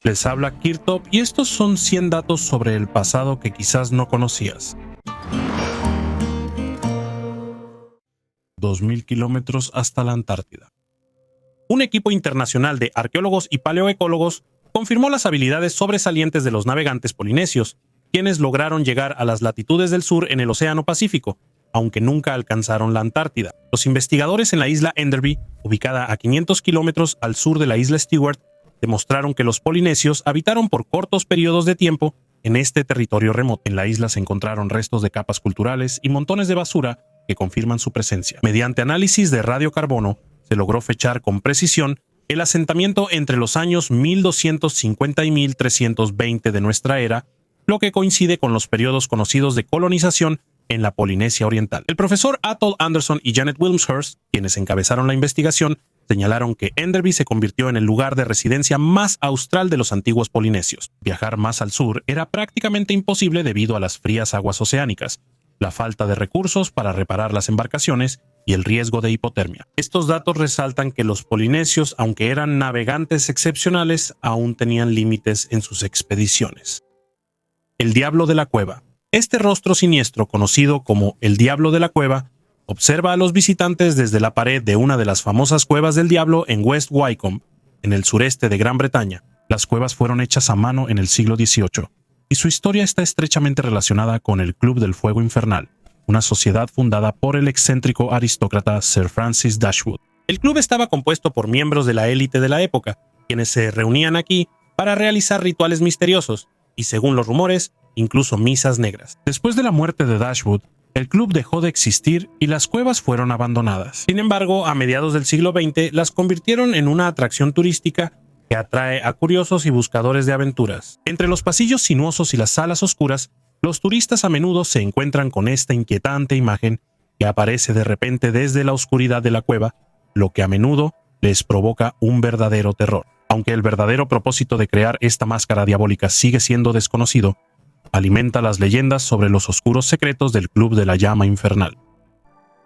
Les habla Kirtop y estos son 100 datos sobre el pasado que quizás no conocías. 2000 kilómetros hasta la Antártida. Un equipo internacional de arqueólogos y paleoecólogos confirmó las habilidades sobresalientes de los navegantes polinesios, quienes lograron llegar a las latitudes del sur en el Océano Pacífico, aunque nunca alcanzaron la Antártida. Los investigadores en la isla Enderby, ubicada a 500 kilómetros al sur de la isla Stewart, demostraron que los polinesios habitaron por cortos periodos de tiempo en este territorio remoto. En la isla se encontraron restos de capas culturales y montones de basura que confirman su presencia. Mediante análisis de radiocarbono, se logró fechar con precisión el asentamiento entre los años 1250 y 1320 de nuestra era, lo que coincide con los periodos conocidos de colonización en la Polinesia Oriental. El profesor Athol Anderson y Janet Wilmshurst, quienes encabezaron la investigación, señalaron que Enderby se convirtió en el lugar de residencia más austral de los antiguos polinesios. Viajar más al sur era prácticamente imposible debido a las frías aguas oceánicas, la falta de recursos para reparar las embarcaciones y el riesgo de hipotermia. Estos datos resaltan que los polinesios, aunque eran navegantes excepcionales, aún tenían límites en sus expediciones. El Diablo de la Cueva. Este rostro siniestro, conocido como el Diablo de la Cueva, observa a los visitantes desde la pared de una de las famosas cuevas del Diablo en West Wycombe, en el sureste de Gran Bretaña. Las cuevas fueron hechas a mano en el siglo XVIII, y su historia está estrechamente relacionada con el Club del Fuego Infernal, una sociedad fundada por el excéntrico aristócrata Sir Francis Dashwood. El club estaba compuesto por miembros de la élite de la época, quienes se reunían aquí para realizar rituales misteriosos, y según los rumores, incluso misas negras. Después de la muerte de Dashwood, el club dejó de existir y las cuevas fueron abandonadas. Sin embargo, a mediados del siglo XX las convirtieron en una atracción turística que atrae a curiosos y buscadores de aventuras. Entre los pasillos sinuosos y las salas oscuras, los turistas a menudo se encuentran con esta inquietante imagen que aparece de repente desde la oscuridad de la cueva, lo que a menudo les provoca un verdadero terror. Aunque el verdadero propósito de crear esta máscara diabólica sigue siendo desconocido, alimenta las leyendas sobre los oscuros secretos del Club de la Llama Infernal.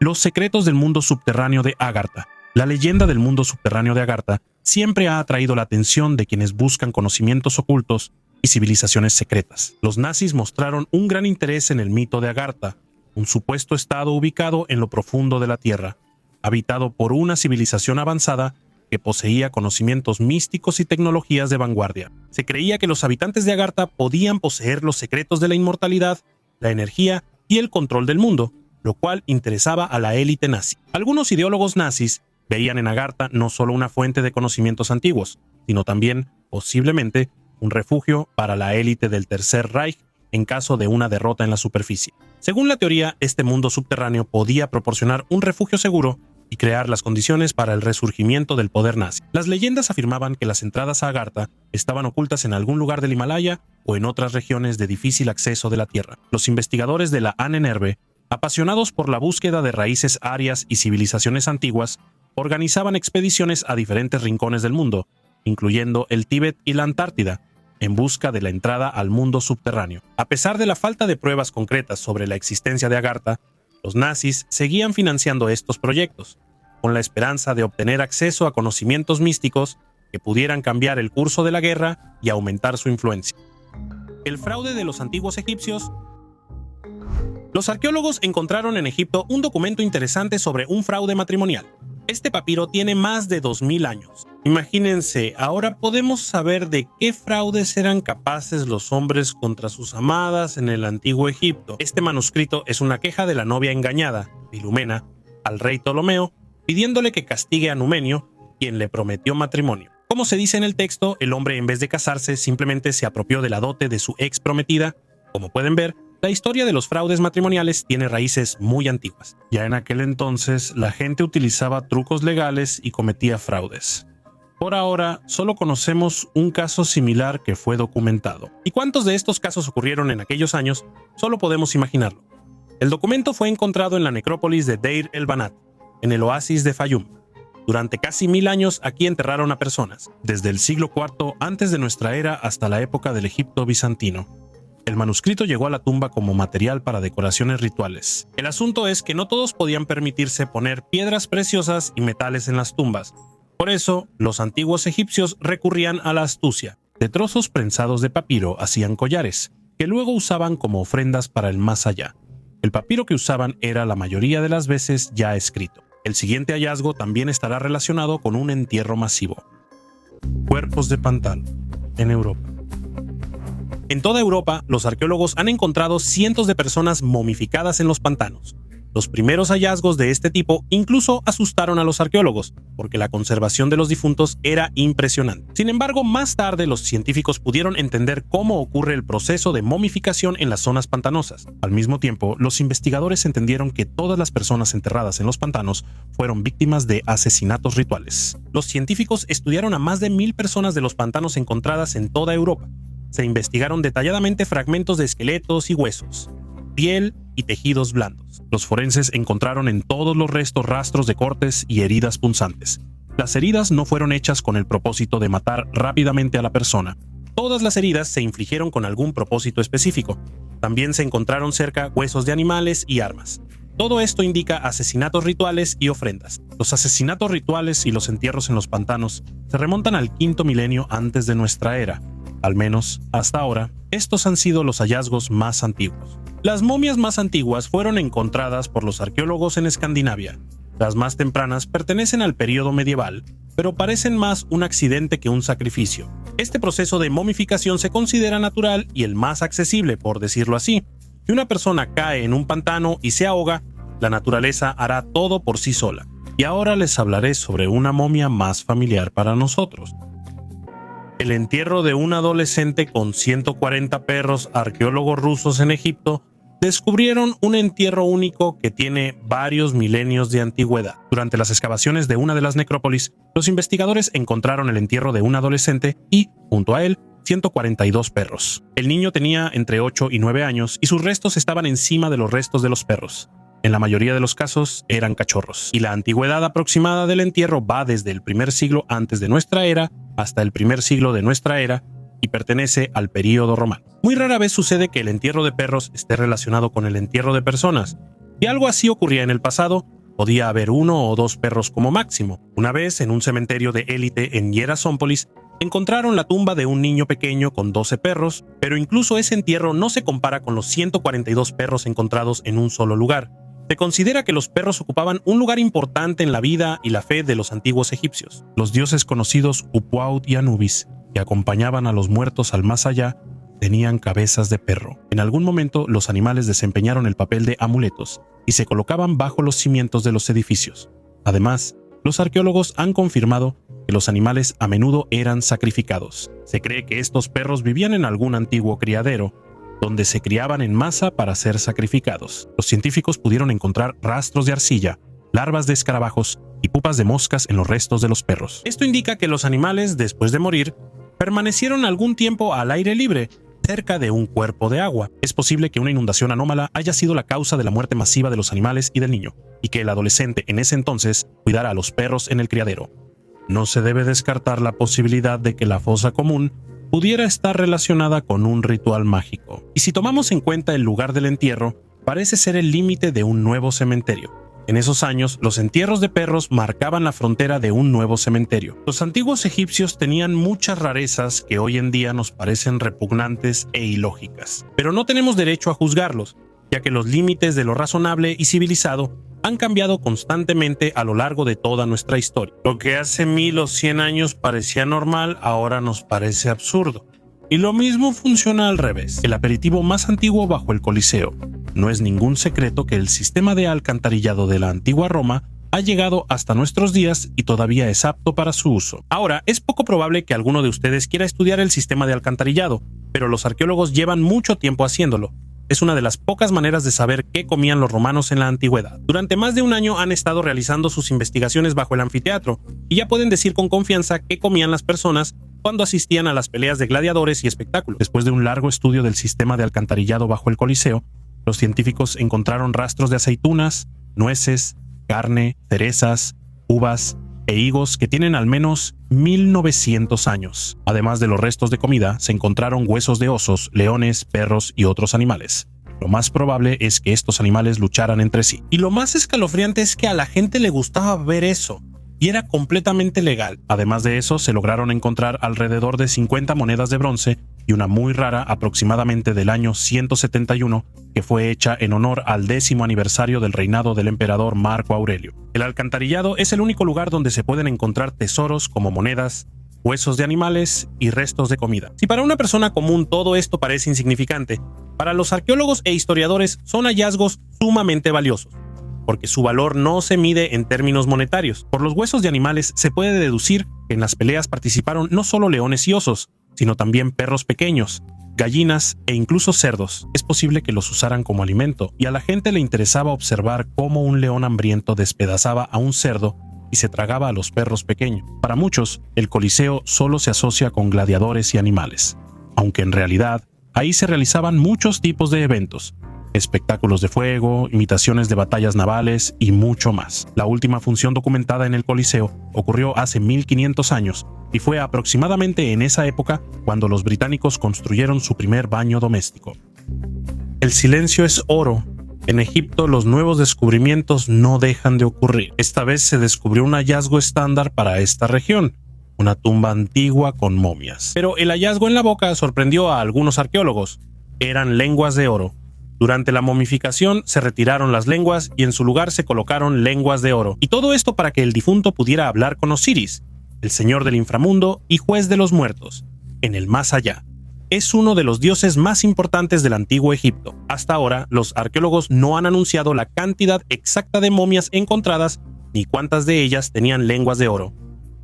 Los secretos del mundo subterráneo de Agartha. La leyenda del mundo subterráneo de Agartha siempre ha atraído la atención de quienes buscan conocimientos ocultos y civilizaciones secretas. Los nazis mostraron un gran interés en el mito de Agartha, un supuesto estado ubicado en lo profundo de la Tierra, habitado por una civilización avanzada que poseía conocimientos místicos y tecnologías de vanguardia. Se creía que los habitantes de Agartha podían poseer los secretos de la inmortalidad, la energía y el control del mundo, lo cual interesaba a la élite nazi. Algunos ideólogos nazis veían en Agartha no solo una fuente de conocimientos antiguos, sino también, posiblemente, un refugio para la élite del Tercer Reich en caso de una derrota en la superficie. Según la teoría, este mundo subterráneo podía proporcionar un refugio seguro y crear las condiciones para el resurgimiento del poder nazi. Las leyendas afirmaban que las entradas a Agartha estaban ocultas en algún lugar del Himalaya o en otras regiones de difícil acceso de la Tierra. Los investigadores de la Ahnenerbe, apasionados por la búsqueda de raíces arias y civilizaciones antiguas, organizaban expediciones a diferentes rincones del mundo, incluyendo el Tíbet y la Antártida, en busca de la entrada al mundo subterráneo. A pesar de la falta de pruebas concretas sobre la existencia de Agartha, los nazis seguían financiando estos proyectos, con la esperanza de obtener acceso a conocimientos místicos que pudieran cambiar el curso de la guerra y aumentar su influencia. El fraude de los antiguos egipcios. Los arqueólogos encontraron en Egipto un documento interesante sobre un fraude matrimonial. Este papiro tiene más de 2000 años. Imagínense, ahora podemos saber de qué fraudes eran capaces los hombres contra sus amadas en el antiguo Egipto. Este manuscrito es una queja de la novia engañada, Filumena, al rey Ptolomeo, pidiéndole que castigue a Numenio, quien le prometió matrimonio. Como se dice en el texto, el hombre en vez de casarse simplemente se apropió de la dote de su ex prometida. Como pueden ver, la historia de los fraudes matrimoniales tiene raíces muy antiguas. Ya en aquel entonces, la gente utilizaba trucos legales y cometía fraudes. Por ahora, solo conocemos un caso similar que fue documentado. ¿Y cuántos de estos casos ocurrieron en aquellos años? Solo podemos imaginarlo. El documento fue encontrado en la necrópolis de Deir el-Banat, en el oasis de Fayum. Durante casi 1000 años aquí enterraron a personas, desde el siglo IV antes de nuestra era hasta la época del Egipto bizantino. El manuscrito llegó a la tumba como material para decoraciones rituales. El asunto es que no todos podían permitirse poner piedras preciosas y metales en las tumbas. Por eso, los antiguos egipcios recurrían a la astucia. De trozos prensados de papiro hacían collares, que luego usaban como ofrendas para el más allá. El papiro que usaban era la mayoría de las veces ya escrito. El siguiente hallazgo también estará relacionado con un entierro masivo. Cuerpos de pantano en Europa. En toda Europa, los arqueólogos han encontrado cientos de personas momificadas en los pantanos. Los primeros hallazgos de este tipo incluso asustaron a los arqueólogos, porque la conservación de los difuntos era impresionante. Sin embargo, más tarde los científicos pudieron entender cómo ocurre el proceso de momificación en las zonas pantanosas. Al mismo tiempo, los investigadores entendieron que todas las personas enterradas en los pantanos fueron víctimas de asesinatos rituales. Los científicos estudiaron a más de 1000 personas de los pantanos encontradas en toda Europa. Se investigaron detalladamente fragmentos de esqueletos y huesos, piel y tejidos blandos. Los forenses encontraron en todos los restos rastros de cortes y heridas punzantes. Las heridas no fueron hechas con el propósito de matar rápidamente a la persona. Todas las heridas se infligieron con algún propósito específico. También se encontraron cerca huesos de animales y armas. Todo esto indica asesinatos rituales y ofrendas. Los asesinatos rituales y los entierros en los pantanos se remontan al quinto milenio antes de nuestra era. Al menos, hasta ahora, estos han sido los hallazgos más antiguos. Las momias más antiguas fueron encontradas por los arqueólogos en Escandinavia. Las más tempranas pertenecen al período medieval, pero parecen más un accidente que un sacrificio. Este proceso de momificación se considera natural y el más accesible, por decirlo así. Si una persona cae en un pantano y se ahoga, la naturaleza hará todo por sí sola. Y ahora les hablaré sobre una momia más familiar para nosotros. El entierro de un adolescente con 140 perros. Arqueólogos rusos en Egipto descubrieron un entierro único que tiene varios milenios de antigüedad. Durante las excavaciones de una de las necrópolis, los investigadores encontraron el entierro de un adolescente y, junto a él, 142 perros. El niño tenía entre 8 y 9 años y sus restos estaban encima de los restos de los perros. En la mayoría de los casos eran cachorros, y la antigüedad aproximada del entierro va desde el primer siglo antes de nuestra era hasta el primer siglo de nuestra era y pertenece al período romano. Muy rara vez sucede que el entierro de perros esté relacionado con el entierro de personas. Si algo así ocurría en el pasado, podía haber 1 o 2 perros como máximo. Una vez, en un cementerio de élite en Hierasópolis, encontraron la tumba de un niño pequeño con 12 perros, pero incluso ese entierro no se compara con los 142 perros encontrados en un solo lugar. Se considera que los perros ocupaban un lugar importante en la vida y la fe de los antiguos egipcios. Los dioses conocidos Upuaut y Anubis, que acompañaban a los muertos al más allá, tenían cabezas de perro. En algún momento, los animales desempeñaron el papel de amuletos y se colocaban bajo los cimientos de los edificios. Además, los arqueólogos han confirmado que los animales a menudo eran sacrificados. Se cree que estos perros vivían en algún antiguo criadero, donde se criaban en masa para ser sacrificados. Los científicos pudieron encontrar rastros de arcilla, larvas de escarabajos y pupas de moscas en los restos de los perros. Esto indica que los animales, después de morir, permanecieron algún tiempo al aire libre, cerca de un cuerpo de agua. Es posible que una inundación anómala haya sido la causa de la muerte masiva de los animales y del niño, y que el adolescente en ese entonces cuidara a los perros en el criadero. No se debe descartar la posibilidad de que la fosa común pudiera estar relacionada con un ritual mágico. Y si tomamos en cuenta el lugar del entierro, parece ser el límite de un nuevo cementerio. En esos años, los entierros de perros marcaban la frontera de un nuevo cementerio. Los antiguos egipcios tenían muchas rarezas que hoy en día nos parecen repugnantes e ilógicas. Pero no tenemos derecho a juzgarlos, ya que los límites de lo razonable y civilizado han cambiado constantemente a lo largo de toda nuestra historia. Lo que hace 1000 o 100 años parecía normal, ahora nos parece absurdo. Y lo mismo funciona al revés. El aperitivo más antiguo bajo el Coliseo. No es ningún secreto que el sistema de alcantarillado de la antigua Roma ha llegado hasta nuestros días y todavía es apto para su uso. Ahora, es poco probable que alguno de ustedes quiera estudiar el sistema de alcantarillado, pero los arqueólogos llevan mucho tiempo haciéndolo. Es una de las pocas maneras de saber qué comían los romanos en la antigüedad. Durante más de un año han estado realizando sus investigaciones bajo el anfiteatro y ya pueden decir con confianza qué comían las personas cuando asistían a las peleas de gladiadores y espectáculos. Después de un largo estudio del sistema de alcantarillado bajo el Coliseo, los científicos encontraron rastros de aceitunas, nueces, carne, cerezas, uvas e higos que tienen al menos 1900 años. Además de los restos de comida, se encontraron huesos de osos, leones, perros y otros animales. Lo más probable es que estos animales lucharan entre sí. Y lo más escalofriante es que a la gente le gustaba ver eso. y era completamente legal. Además de eso, se lograron encontrar alrededor de 50 monedas de bronce y una muy rara aproximadamente del año 171 que fue hecha en honor al 10º aniversario del reinado del emperador Marco Aurelio. El alcantarillado es el único lugar donde se pueden encontrar tesoros como monedas, huesos de animales y restos de comida. Si para una persona común todo esto parece insignificante, para los arqueólogos e historiadores son hallazgos sumamente valiosos, porque su valor no se mide en términos monetarios. Por los huesos de animales se puede deducir que en las peleas participaron no solo leones y osos, sino también perros pequeños, gallinas e incluso cerdos. Es posible que los usaran como alimento, y a la gente le interesaba observar cómo un león hambriento despedazaba a un cerdo y se tragaba a los perros pequeños. Para muchos, el Coliseo solo se asocia con gladiadores y animales, aunque en realidad ahí se realizaban muchos tipos de eventos, espectáculos de fuego, imitaciones de batallas navales y mucho más. La última función documentada en el Coliseo ocurrió hace 1500 años y fue aproximadamente en esa época cuando los británicos construyeron su primer baño doméstico. El silencio es oro. En Egipto los nuevos descubrimientos no dejan de ocurrir. Esta vez se descubrió un hallazgo estándar para esta región, una tumba antigua con momias. Pero el hallazgo en la boca sorprendió a algunos arqueólogos. Eran lenguas de oro. Durante la momificación se retiraron las lenguas y en su lugar se colocaron lenguas de oro. Y todo esto para que el difunto pudiera hablar con Osiris, el señor del inframundo y juez de los muertos, en el más allá. Es uno de los dioses más importantes del antiguo Egipto. Hasta ahora, los arqueólogos no han anunciado la cantidad exacta de momias encontradas ni cuántas de ellas tenían lenguas de oro.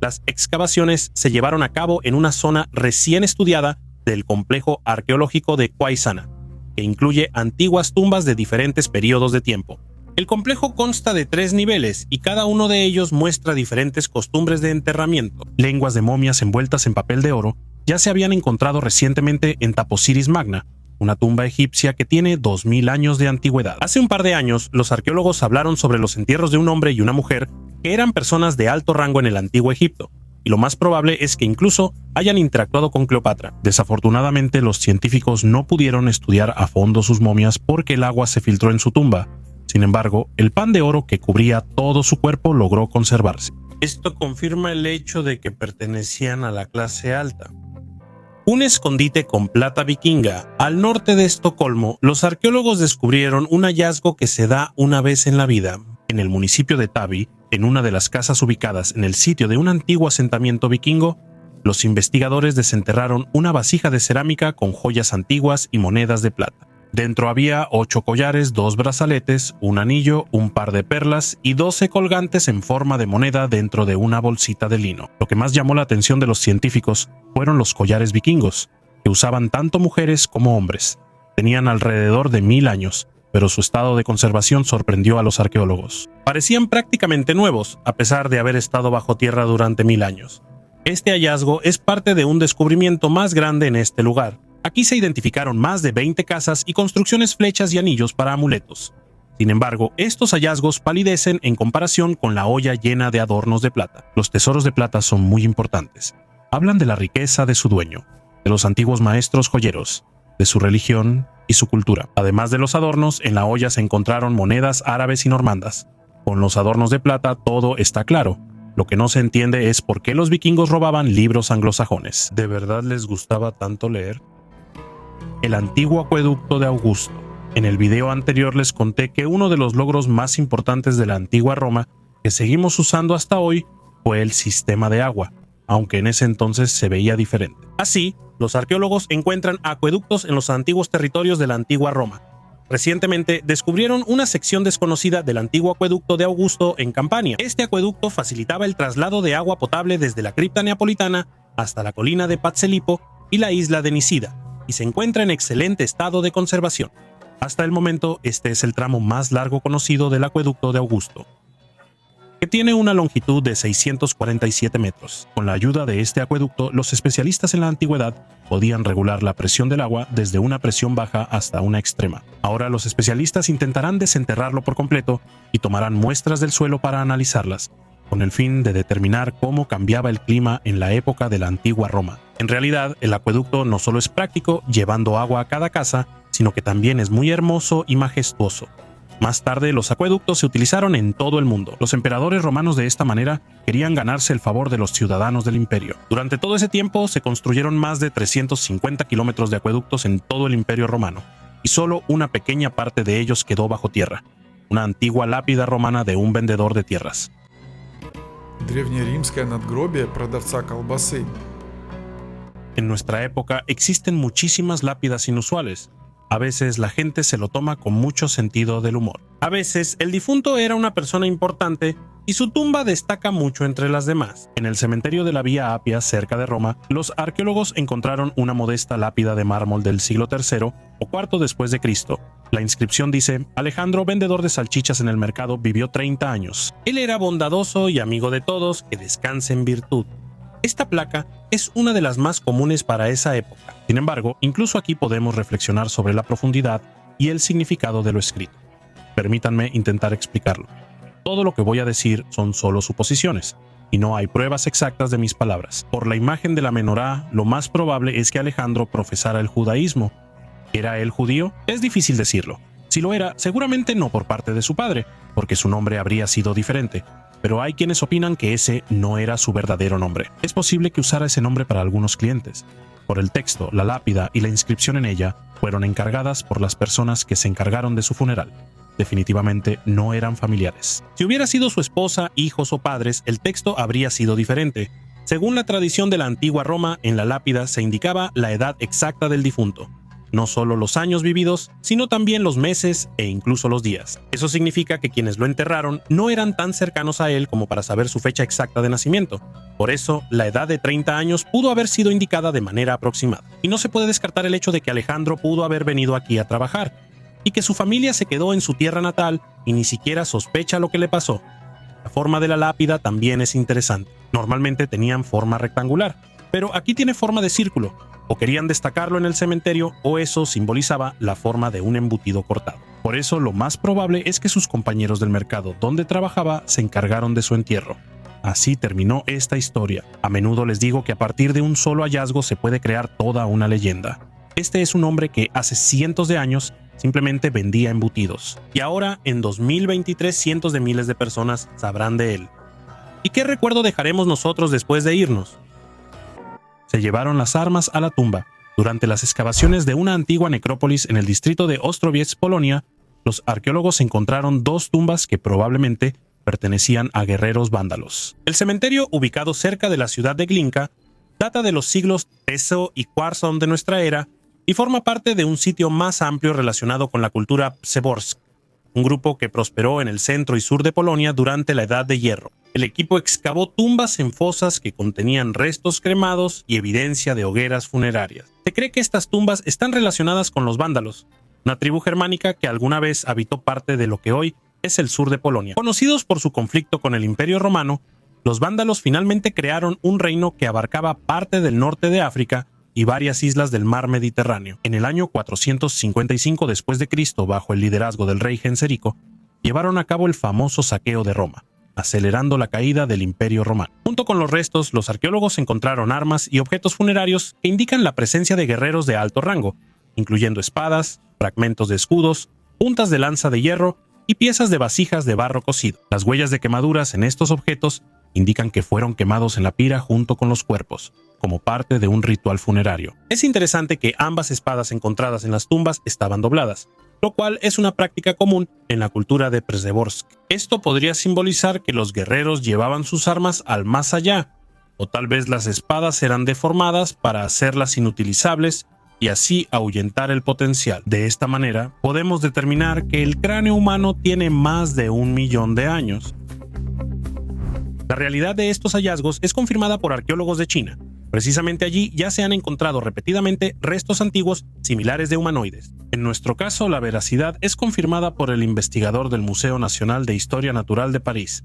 Las excavaciones se llevaron a cabo en una zona recién estudiada del complejo arqueológico de Khoisan, que incluye antiguas tumbas de diferentes periodos de tiempo. El complejo consta de 3 niveles y cada uno de ellos muestra diferentes costumbres de enterramiento. Lenguas de momias envueltas en papel de oro ya se habían encontrado recientemente en Taposiris Magna, una tumba egipcia que tiene 2000 años de antigüedad. Hace un par de años, los arqueólogos hablaron sobre los entierros de un hombre y una mujer que eran personas de alto rango en el antiguo Egipto, y lo más probable es que incluso hayan interactuado con Cleopatra. Desafortunadamente, los científicos no pudieron estudiar a fondo sus momias porque el agua se filtró en su tumba. Sin embargo, el pan de oro que cubría todo su cuerpo logró conservarse. Esto confirma el hecho de que pertenecían a la clase alta. Un escondite con plata vikinga. Al norte de Estocolmo, los arqueólogos descubrieron un hallazgo que se da una vez en la vida. En el municipio de Tavi, en una de las casas ubicadas en el sitio de un antiguo asentamiento vikingo, los investigadores desenterraron una vasija de cerámica con joyas antiguas y monedas de plata. Dentro había 8 collares, 2 brazaletes, un anillo, un par de perlas y 12 colgantes en forma de moneda dentro de una bolsita de lino. Lo que más llamó la atención de los científicos fueron los collares vikingos, que usaban tanto mujeres como hombres. Tenían alrededor de 1000 años, pero su estado de conservación sorprendió a los arqueólogos. Parecían prácticamente nuevos, a pesar de haber estado bajo tierra durante 1000 años. Este hallazgo es parte de un descubrimiento más grande en este lugar. Aquí se identificaron más de 20 casas y construcciones, flechas y anillos para amuletos. Sin embargo, estos hallazgos palidecen en comparación con la olla llena de adornos de plata. Los tesoros de plata son muy importantes. Hablan de la riqueza de su dueño, de los antiguos maestros joyeros, de su religión y su cultura. Además de los adornos, en la olla se encontraron monedas árabes y normandas. Con los adornos de plata todo está claro. Lo que no se entiende es por qué los vikingos robaban libros anglosajones. ¿De verdad les gustaba tanto leer? El antiguo acueducto de Augusto. En el video anterior les conté que uno de los logros más importantes de la antigua Roma, que seguimos usando hasta hoy, fue el sistema de agua, aunque en ese entonces se veía diferente. Así, los arqueólogos encuentran acueductos en los antiguos territorios de la antigua Roma. Recientemente descubrieron una sección desconocida del antiguo acueducto de Augusto en Campania. Este acueducto facilitaba el traslado de agua potable desde la cripta neapolitana hasta la colina de Pazzelipo y la isla de Nisida, y se encuentra en excelente estado de conservación. Hasta el momento, este es el tramo más largo conocido del acueducto de Augusto, que tiene una longitud de 647 metros. Con la ayuda de este acueducto, los especialistas en la antigüedad podían regular la presión del agua desde una presión baja hasta una extrema. Ahora los especialistas intentarán desenterrarlo por completo y tomarán muestras del suelo para analizarlas, con el fin de determinar cómo cambiaba el clima en la época de la antigua Roma. En realidad, el acueducto no solo es práctico, llevando agua a cada casa, sino que también es muy hermoso y majestuoso. Más tarde, los acueductos se utilizaron en todo el mundo. Los emperadores romanos de esta manera querían ganarse el favor de los ciudadanos del imperio. Durante todo ese tiempo se construyeron más de 350 kilómetros de acueductos en todo el imperio romano, y solo una pequeña parte de ellos quedó bajo tierra, una antigua lápida romana de un vendedor de tierras. Древнеримское надгробие продавца колбасы. En nuestra época existen muchísimas lápidas inusuales. A veces la gente se lo toma con mucho sentido del humor. A veces el difunto era una persona importante y su tumba destaca mucho entre las demás. En el cementerio de la Vía Apia, cerca de Roma, los arqueólogos encontraron una modesta lápida de mármol del siglo III o IV después de Cristo. La inscripción dice: Alejandro, vendedor de salchichas en el mercado, vivió 30 años. Él era bondadoso y amigo de todos, que descanse en virtud. Esta placa es una de las más comunes para esa época. Sin embargo, incluso aquí podemos reflexionar sobre la profundidad y el significado de lo escrito. Permítanme intentar explicarlo. Todo lo que voy a decir son solo suposiciones, y no hay pruebas exactas de mis palabras. Por la imagen de la menorá, lo más probable es que Alejandro profesara el judaísmo. ¿Era él judío? Es difícil decirlo. Si lo era, seguramente no por parte de su padre, porque su nombre habría sido diferente. Pero hay quienes opinan que ese no era su verdadero nombre. Es posible que usara ese nombre para algunos clientes. Por el texto, la lápida y la inscripción en ella fueron encargadas por las personas que se encargaron de su funeral. Definitivamente no eran familiares. Si hubiera sido su esposa, hijos o padres, el texto habría sido diferente. Según la tradición de la antigua Roma, en la lápida se indicaba la edad exacta del difunto. No solo los años vividos, sino también los meses e incluso los días. Eso significa que quienes lo enterraron no eran tan cercanos a él como para saber su fecha exacta de nacimiento. Por eso, la edad de 30 años pudo haber sido indicada de manera aproximada. Y no se puede descartar el hecho de que Alejandro pudo haber venido aquí a trabajar, y que su familia se quedó en su tierra natal y ni siquiera sospecha lo que le pasó. La forma de la lápida también es interesante. Normalmente tenían forma rectangular, pero aquí tiene forma de círculo. O querían destacarlo en el cementerio, o eso simbolizaba la forma de un embutido cortado. Por eso, lo más probable es que sus compañeros del mercado donde trabajaba se encargaron de su entierro. Así terminó esta historia. A menudo les digo que a partir de un solo hallazgo se puede crear toda una leyenda. Este es un hombre que hace cientos de años simplemente vendía embutidos. Y ahora, en 2023, cientos de miles de personas sabrán de él. ¿Y qué recuerdo dejaremos nosotros después de irnos? Se llevaron las armas a la tumba. Durante las excavaciones de una antigua necrópolis en el distrito de Ostrowiec, Polonia, los arqueólogos encontraron dos tumbas que probablemente pertenecían a guerreros vándalos. El cementerio, ubicado cerca de la ciudad de Glinka, data de los siglos III y IV de nuestra era y forma parte de un sitio más amplio relacionado con la cultura Przeworsk, un grupo que prosperó en el centro y sur de Polonia durante la Edad de Hierro. El equipo excavó tumbas en fosas que contenían restos cremados y evidencia de hogueras funerarias. Se cree que estas tumbas están relacionadas con los vándalos, una tribu germánica que alguna vez habitó parte de lo que hoy es el sur de Polonia. Conocidos por su conflicto con el Imperio Romano, los vándalos finalmente crearon un reino que abarcaba parte del norte de África y varias islas del mar Mediterráneo. En el año 455 después de Cristo, bajo el liderazgo del rey Genserico, llevaron a cabo el famoso saqueo de Roma, acelerando la caída del Imperio Romano. Junto con los restos, los arqueólogos encontraron armas y objetos funerarios que indican la presencia de guerreros de alto rango, incluyendo espadas, fragmentos de escudos, puntas de lanza de hierro y piezas de vasijas de barro cocido. Las huellas de quemaduras en estos objetos indican que fueron quemados en la pira junto con los cuerpos, como parte de un ritual funerario. Es interesante que ambas espadas encontradas en las tumbas estaban dobladas, lo cual es una práctica común en la cultura de Przeworsk. Esto podría simbolizar que los guerreros llevaban sus armas al más allá, o tal vez las espadas eran deformadas para hacerlas inutilizables y así ahuyentar el potencial. De esta manera, podemos determinar que el cráneo humano tiene más de 1 millón de años. La realidad de estos hallazgos es confirmada por arqueólogos de China. Precisamente allí ya se han encontrado repetidamente restos antiguos similares de humanoides. En nuestro caso, la veracidad es confirmada por el investigador del Museo Nacional de Historia Natural de París,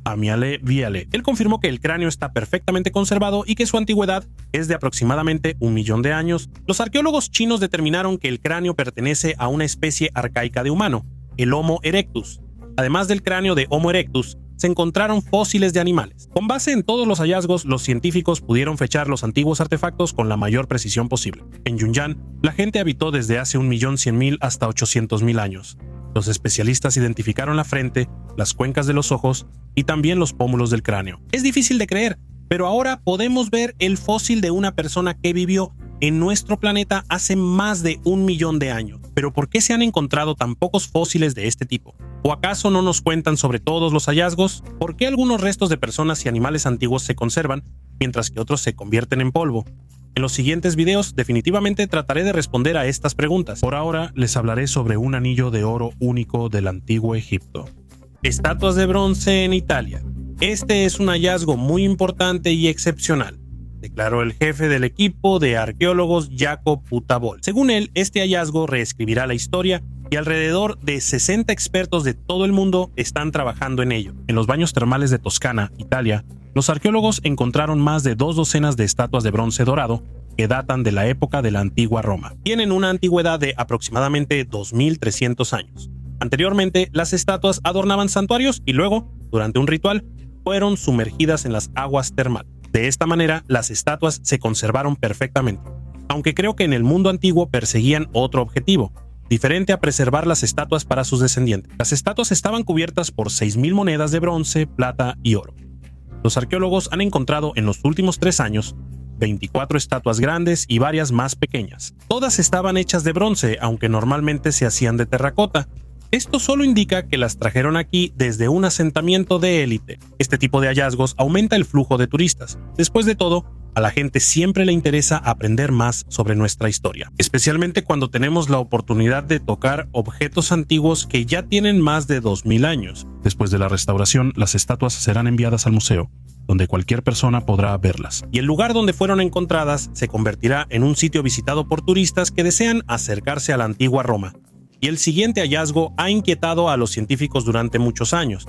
Amiale Viale. Él confirmó que el cráneo está perfectamente conservado y que su antigüedad es de aproximadamente 1 millón de años. Los arqueólogos chinos determinaron que el cráneo pertenece a una especie arcaica de humano, el Homo erectus. Además del cráneo de Homo erectus, se encontraron fósiles de animales. Con base en todos los hallazgos, los científicos pudieron fechar los antiguos artefactos con la mayor precisión posible. En Yunnan, la gente habitó desde hace 1.100.000 hasta 800.000 años. Los especialistas identificaron la frente, las cuencas de los ojos y también los pómulos del cráneo. Es difícil de creer, pero ahora podemos ver el fósil de una persona que vivió en nuestro planeta hace más de 1 millón de años. ¿Pero por qué se han encontrado tan pocos fósiles de este tipo? ¿O acaso no nos cuentan sobre todos los hallazgos? ¿Por qué algunos restos de personas y animales antiguos se conservan, mientras que otros se convierten en polvo? En los siguientes videos definitivamente trataré de responder a estas preguntas. Por ahora les hablaré sobre un anillo de oro único del antiguo Egipto. Estatuas de bronce en Italia. Este es un hallazgo muy importante y excepcional, declaró el jefe del equipo de arqueólogos Jacopo Putabol. Según él, este hallazgo reescribirá la historia y alrededor de 60 expertos de todo el mundo están trabajando en ello. En los baños termales de Toscana, Italia, los arqueólogos encontraron más de 2 docenas de estatuas de bronce dorado que datan de la época de la antigua Roma. Tienen una antigüedad de aproximadamente 2300 años. Anteriormente, las estatuas adornaban santuarios y luego, durante un ritual, fueron sumergidas en las aguas termales. De esta manera, las estatuas se conservaron perfectamente, aunque creo que en el mundo antiguo perseguían otro objetivo, diferente a preservar las estatuas para sus descendientes. Las estatuas estaban cubiertas por 6.000 monedas de bronce, plata y oro. Los arqueólogos han encontrado en los últimos 3 años 24 estatuas grandes y varias más pequeñas. Todas estaban hechas de bronce, aunque normalmente se hacían de terracota. Esto solo indica que las trajeron aquí desde un asentamiento de élite. Este tipo de hallazgos aumenta el flujo de turistas. Después de todo, a la gente siempre le interesa aprender más sobre nuestra historia, especialmente cuando tenemos la oportunidad de tocar objetos antiguos que ya tienen más de 2000 años. Después de la restauración, las estatuas serán enviadas al museo, donde cualquier persona podrá verlas. Y el lugar donde fueron encontradas se convertirá en un sitio visitado por turistas que desean acercarse a la antigua Roma. Y el siguiente hallazgo ha inquietado a los científicos durante muchos años: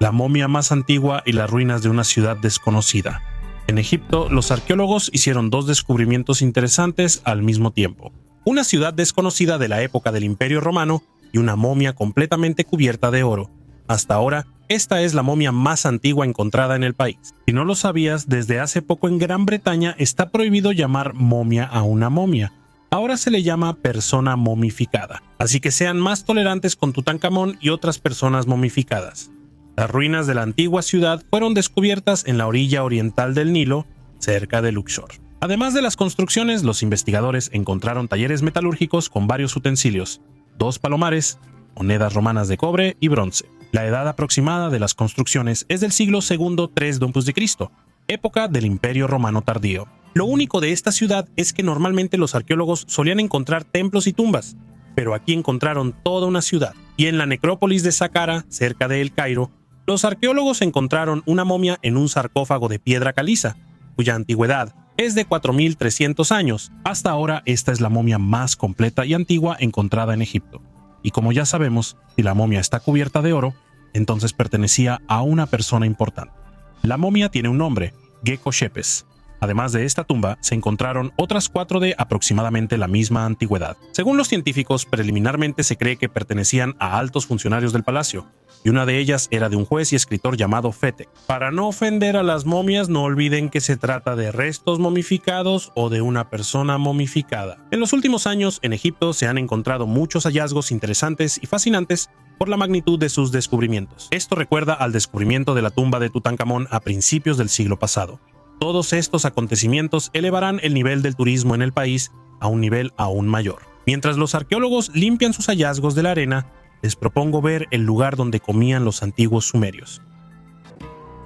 la momia más antigua y las ruinas de una ciudad desconocida. En Egipto, los arqueólogos hicieron 2 descubrimientos interesantes al mismo tiempo: una ciudad desconocida de la época del Imperio Romano y una momia completamente cubierta de oro. Hasta ahora, esta es la momia más antigua encontrada en el país. Si no lo sabías, desde hace poco en Gran Bretaña está prohibido llamar momia a una momia. Ahora se le llama persona momificada. Así que sean más tolerantes con Tutankamón y otras personas momificadas. Las ruinas de la antigua ciudad fueron descubiertas en la orilla oriental del Nilo, cerca de Luxor. Además de las construcciones, los investigadores encontraron talleres metalúrgicos con varios utensilios: 2 palomares, monedas romanas de cobre y bronce. La edad aproximada de las construcciones es del siglo II 3 d.C., época del Imperio Romano tardío. Lo único de esta ciudad es que normalmente los arqueólogos solían encontrar templos y tumbas, pero aquí encontraron toda una ciudad. Y en la necrópolis de Saqqara, cerca de El Cairo, los arqueólogos encontraron una momia en un sarcófago de piedra caliza, cuya antigüedad es de 4300 años. Hasta ahora, esta es la momia más completa y antigua encontrada en Egipto. Y como ya sabemos, si la momia está cubierta de oro, entonces pertenecía a una persona importante. La momia tiene un nombre: Gecko Shepes. Además de esta tumba, se encontraron otras 4 de aproximadamente la misma antigüedad. Según los científicos, preliminarmente se cree que pertenecían a altos funcionarios del palacio, y una de ellas era de un juez y escritor llamado Fetek. Para no ofender a las momias, no olviden que se trata de restos momificados o de una persona momificada. En los últimos años, en Egipto se han encontrado muchos hallazgos interesantes y fascinantes por la magnitud de sus descubrimientos. Esto recuerda al descubrimiento de la tumba de Tutankamón a principios del siglo pasado. Todos estos acontecimientos elevarán el nivel del turismo en el país a un nivel aún mayor. Mientras los arqueólogos limpian sus hallazgos de la arena, les propongo ver el lugar donde comían los antiguos sumerios.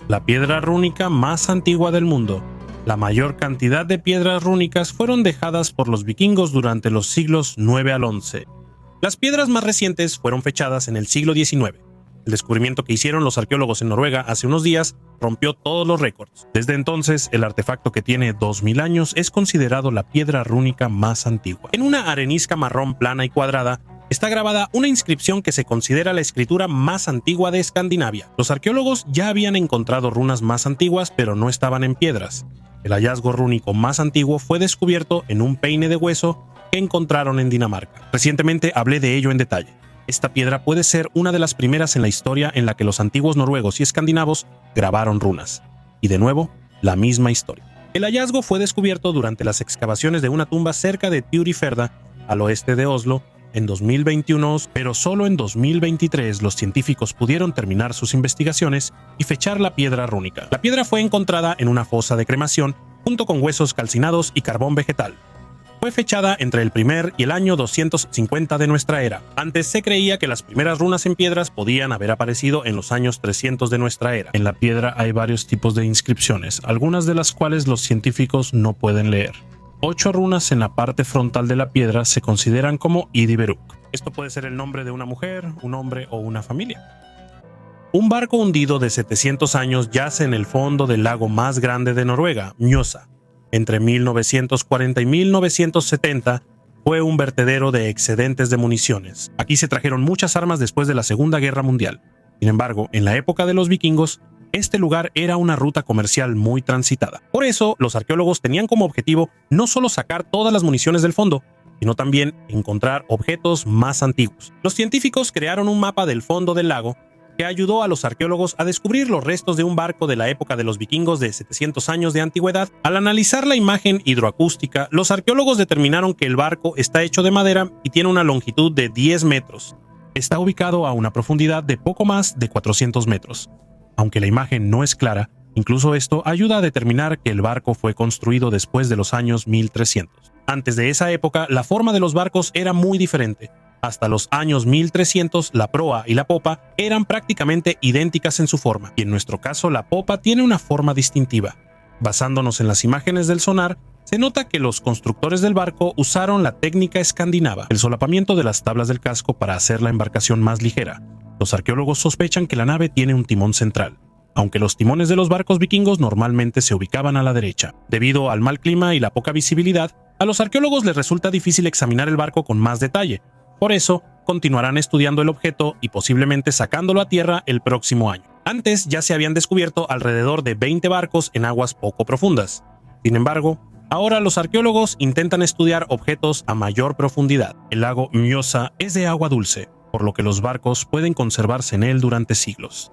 La piedra rúnica más antigua del mundo. La mayor cantidad de piedras rúnicas fueron dejadas por los vikingos durante los siglos 9 al 11. Las piedras más recientes fueron fechadas en el siglo XIX. El descubrimiento que hicieron los arqueólogos en Noruega hace unos días rompió todos los récords. Desde entonces, el artefacto, que tiene 2000 años, es considerado la piedra rúnica más antigua. En una arenisca marrón plana y cuadrada está grabada una inscripción que se considera la escritura más antigua de Escandinavia. Los arqueólogos ya habían encontrado runas más antiguas, pero no estaban en piedras. El hallazgo rúnico más antiguo fue descubierto en un peine de hueso que encontraron en Dinamarca. Recientemente hablé de ello en detalle. Esta piedra puede ser una de las primeras en la historia en la que los antiguos noruegos y escandinavos grabaron runas. Y de nuevo, la misma historia. El hallazgo fue descubierto durante las excavaciones de una tumba cerca de Tjuriferda, al oeste de Oslo, en 2021, pero solo en 2023 los científicos pudieron terminar sus investigaciones y fechar la piedra rúnica. La piedra fue encontrada en una fosa de cremación junto con huesos calcinados y carbón vegetal. Fue fechada entre el primer y el año 250 de nuestra era. Antes se creía que las primeras runas en piedras podían haber aparecido en los años 300 de nuestra era. En la piedra hay varios tipos de inscripciones, algunas de las cuales los científicos no pueden leer. 8 runas en la parte frontal de la piedra se consideran como Idiberuk. Esto puede ser el nombre de una mujer, un hombre o una familia. Un barco hundido de 700 años yace en el fondo del lago más grande de Noruega, Mjøsa. Entre 1940 y 1970 fue un vertedero de excedentes de municiones. Aquí se trajeron muchas armas después de la Segunda Guerra Mundial. Sin embargo, en la época de los vikingos, este lugar era una ruta comercial muy transitada. Por eso, los arqueólogos tenían como objetivo no solo sacar todas las municiones del fondo, sino también encontrar objetos más antiguos. Los científicos crearon un mapa del fondo del lago que ayudó a los arqueólogos a descubrir los restos de un barco de la época de los vikingos de 700 años de antigüedad. Al analizar la imagen hidroacústica, los arqueólogos determinaron que el barco está hecho de madera y tiene una longitud de 10 metros. Está ubicado a una profundidad de poco más de 400 metros. Aunque la imagen no es clara, incluso esto ayuda a determinar que el barco fue construido después de los años 1300. Antes de esa época, la forma de los barcos era muy diferente. Hasta los años 1300, la proa y la popa eran prácticamente idénticas en su forma, y en nuestro caso la popa tiene una forma distintiva. Basándonos en las imágenes del sonar, se nota que los constructores del barco usaron la técnica escandinava, el solapamiento de las tablas del casco para hacer la embarcación más ligera. Los arqueólogos sospechan que la nave tiene un timón central, aunque los timones de los barcos vikingos normalmente se ubicaban a la derecha. Debido al mal clima y la poca visibilidad, a los arqueólogos les resulta difícil examinar el barco con más detalle. Por eso, continuarán estudiando el objeto y posiblemente sacándolo a tierra el próximo año. Antes ya se habían descubierto alrededor de 20 barcos en aguas poco profundas. Sin embargo, ahora los arqueólogos intentan estudiar objetos a mayor profundidad. El lago Mjøsa es de agua dulce, por lo que los barcos pueden conservarse en él durante siglos.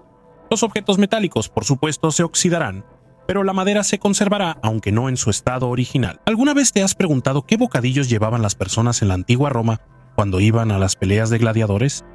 Los objetos metálicos, por supuesto, se oxidarán, pero la madera se conservará, aunque no en su estado original. ¿Alguna vez te has preguntado qué bocadillos llevaban las personas en la antigua Roma cuando iban a las peleas de gladiadores?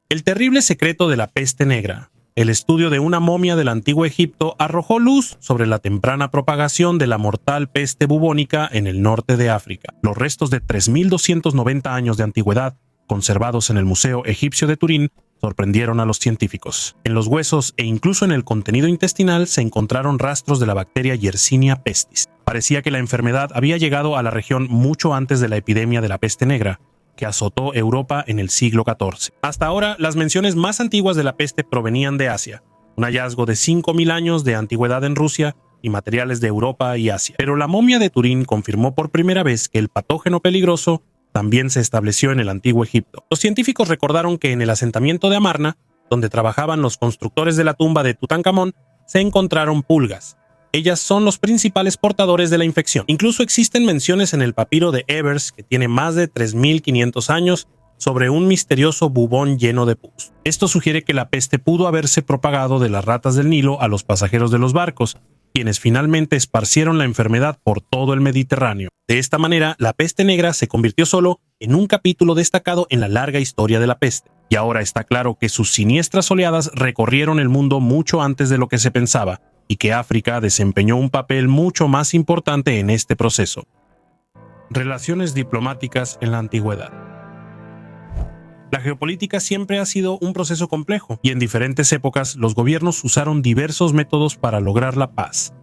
El terrible secreto de la peste negra. El estudio de una momia del antiguo Egipto arrojó luz sobre la temprana propagación de la mortal peste bubónica en el norte de África. Los restos de 3.290 años de antigüedad, conservados en el Museo Egipcio de Turín, sorprendieron a los científicos. En los huesos e incluso en el contenido intestinal se encontraron rastros de la bacteria Yersinia pestis. Parecía que la enfermedad había llegado a la región mucho antes de la epidemia de la peste negra, que azotó Europa en el siglo XIV. Hasta ahora, las menciones más antiguas de la peste provenían de Asia, un hallazgo de 5.000 años de antigüedad en Rusia y materiales de Europa y Asia. Pero la momia de Turín confirmó por primera vez que el patógeno peligroso también se estableció en el antiguo Egipto. Los científicos recordaron que en el asentamiento de Amarna, donde trabajaban los constructores de la tumba de Tutankamón, se encontraron pulgas. Ellas son los principales portadores de la infección. Incluso existen menciones en el papiro de Ebers, que tiene más de 3.500 años, sobre un misterioso bubón lleno de pus. Esto sugiere que la peste pudo haberse propagado de las ratas del Nilo a los pasajeros de los barcos, quienes finalmente esparcieron la enfermedad por todo el Mediterráneo. De esta manera, la peste negra se convirtió solo en un capítulo destacado en la larga historia de la peste. Y ahora está claro que sus siniestras oleadas recorrieron el mundo mucho antes de lo que se pensaba, y que África desempeñó un papel mucho más importante en este proceso. Relaciones diplomáticas en la antigüedad. La geopolítica siempre ha sido un proceso complejo, y en diferentes épocas los gobiernos usaron diversos métodos para lograr la paz,